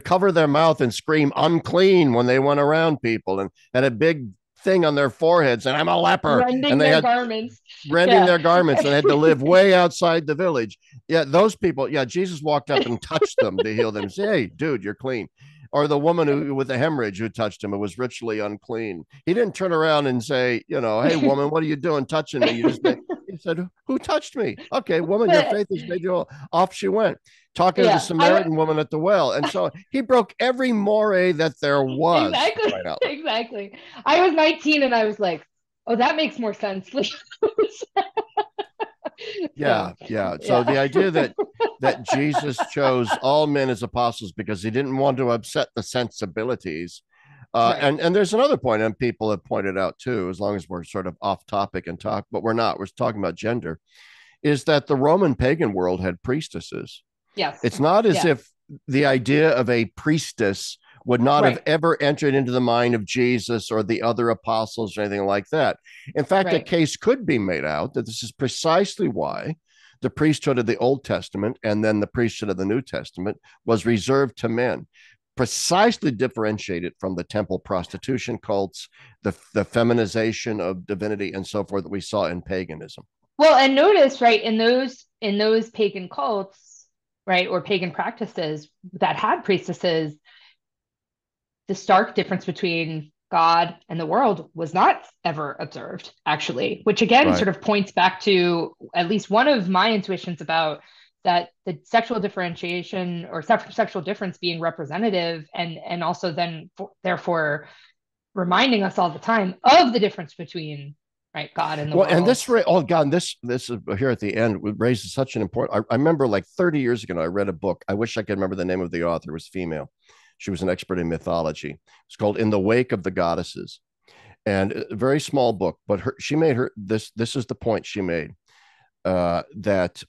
cover their mouth and scream unclean when they went around people and had a big thing on their foreheads and I'm a leper. And Rending they their had garments. rending Yeah. their garments and had to live way outside the village. Yeah, those people, yeah, Jesus walked up and touched them to heal them. Say, hey, dude, you're clean. Or the woman who with the hemorrhage who touched him, who was ritually unclean. He didn't turn around and say, hey, woman, what are you doing touching me? He said, who touched me? Okay, woman, your But faith has made you whole. Off she went, talking to the yeah, Samaritan woman at the well. And so he broke every moray that there was, exactly, right out loud. exactly. I was 19 and I was like, oh, that makes more sense. So Yeah, yeah. So yeah. the idea that Jesus chose all men as apostles because he didn't want to upset the sensibilities. Right. And there's another point, and people have pointed out too, as long as we're sort of off topic and talk, but we're not. We're talking about gender. Is that the Roman pagan world had priestesses? Yes. It's not as Yeah. if the idea of a priestess would not have Right. ever entered into the mind of Jesus or the other apostles or anything like that. In fact, a Right. case could be made out that this is precisely why the priesthood of the Old Testament and then the priesthood of the New Testament was reserved to men, precisely differentiated from the temple prostitution cults, the feminization of divinity, and so forth that we saw in paganism. Well, and notice, right, in those pagan cults, right, or pagan practices that had priestesses, the stark difference between God and the world was not ever observed, actually, which again Right. sort of points back to at least one of my intuitions about that the sexual differentiation or sexual difference being representative and also then therefore reminding us all the time of the difference between right God and the Well, and world. oh God, this is here at the end raises such an important. I remember like 30 years ago, I read a book. I wish I could remember the name of the author. It was female. She was an expert in mythology. It's called In the Wake of the Goddesses, and a very small book. But she made her this. This is the point she made that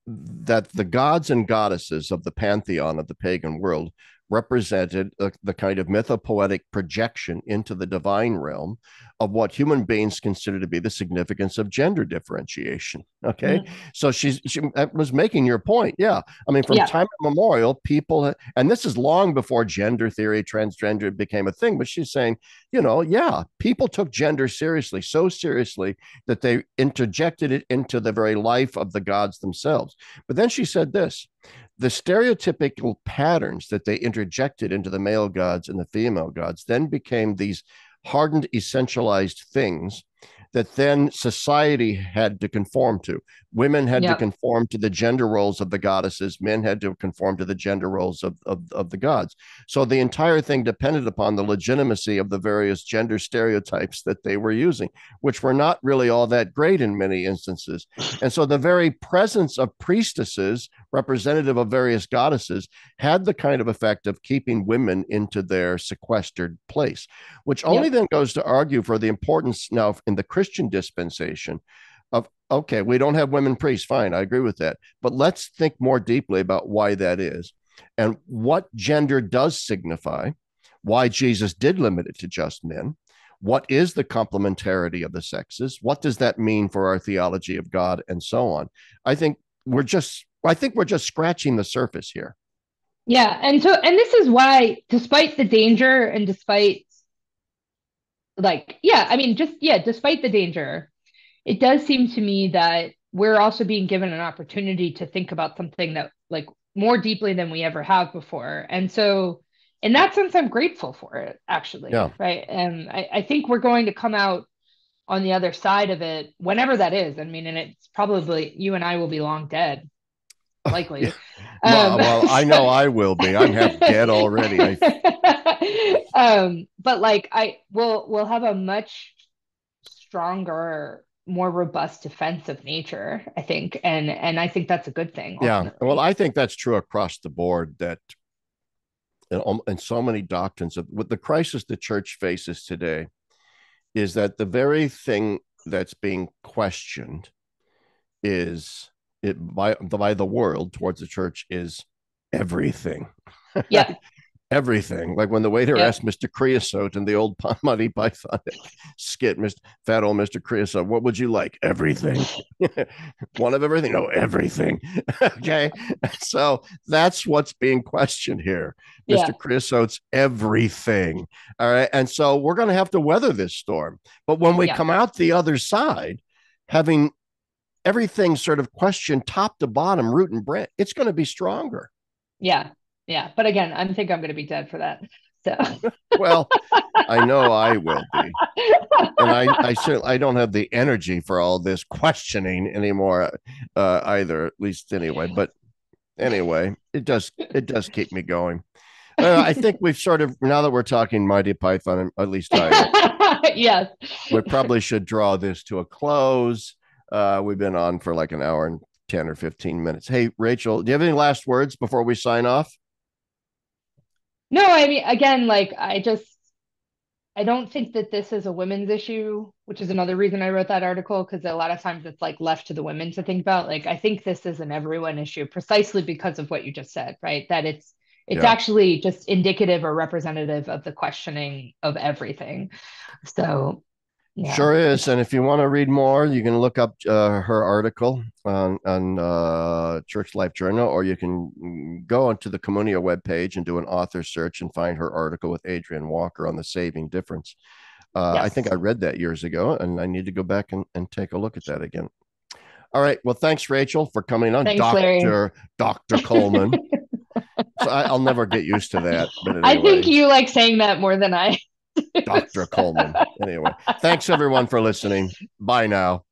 the gods and goddesses of the pantheon of the pagan world represented the kind of mythopoetic projection into the divine realm of what human beings consider to be the significance of gender differentiation. Okay, Mm-hmm. so she was making your point. Yeah, I mean, from Yeah. time immemorial, people, and this is long before gender theory, transgender became a thing. But she's saying, yeah, people took gender seriously, so seriously that they interjected it into the very life of the gods themselves. But then she said this: the stereotypical patterns that they interjected into the male gods and the female gods then became these hardened, essentialized things that then society had to conform to. Women had to Yep. conform to the gender roles of the goddesses, men had to conform to the gender roles of the gods. So the entire thing depended upon the legitimacy of the various gender stereotypes that they were using, which were not really all that great in many instances. And so the very presence of priestesses, representative of various goddesses, had the kind of effect of keeping women into their sequestered place, which only Yep. then goes to argue for the importance now in the Christian dispensation of, okay, we don't have women priests. Fine, I agree with that. But let's think more deeply about why that is and what gender does signify, why Jesus did limit it to just men. What is the complementarity of the sexes? What does that mean for our theology of God and so on? I think we're just scratching the surface here. Yeah. And this is why, despite the danger and despite like, yeah, I mean, just, yeah, despite the danger, it does seem to me that we're also being given an opportunity to think about something that like more deeply than we ever have before. And so, in that sense, I'm grateful for it, actually. Yeah. Right. And I think we're going to come out on the other side of it, whenever that is. I mean, and it's probably you and I will be long dead, Yeah. likely. Well, I So, know I will be. I'm half dead already. but like I will have a much stronger, more robust defense of nature, I think, and I think that's a good thing Yeah. Well, ultimately. I think that's true across the board. That in so many doctrines of what the crisis the church faces today is that the very thing that's being questioned is it by the world towards the church is everything. Yep, Everything. Like when the waiter yep, asked Mr. Creosote in the old Monty Python skit, Mr. Fat old Mr. Creosote, what would you like? Everything. One of everything? No, everything. Okay. So that's what's being questioned here. Mr. yeah, Creosote's everything. All right. And so we're going to have to weather this storm. But when we yeah, come out the other side, having everything sort of questioned top to bottom, root and branch, it's going to be stronger. yeah, yeah. But again, I think I'm going to be dead for that. So, Well, I know I will be. And I certainly I don't have the energy for all this questioning anymore either, at least anyway. But anyway, it does keep me going. I think we've sort of now that we're talking Mighty Python, at least I am. yes. We probably should draw this to a close. We've been on for like an hour and 10 or 15 minutes. Hey, Rachel, do you have any last words before we sign off? No, I mean, again, like I don't think that this is a women's issue, which is another reason I wrote that article, because a lot of times it's like left to the women to think about. Like, I think this is an everyone issue precisely because of what you just said, right? That it's Yeah. actually just indicative or representative of the questioning of everything. So yeah, Sure is. it's And if you want to read more, you can look up her article on Church Life Journal, or you can go onto the Communio webpage and do an author search and find her article with Adrian Walker on the saving difference. I think yes. I read that years ago, and I need to go back and take a look at that again. All right. Well, thanks, Rachel, for coming on, Thanks, Larry. Doctor Coleman. So I'll never get used to that, but I think anyway, you like saying that more than I do. Doctor So. Coleman. Anyway, thanks everyone for listening. Bye now.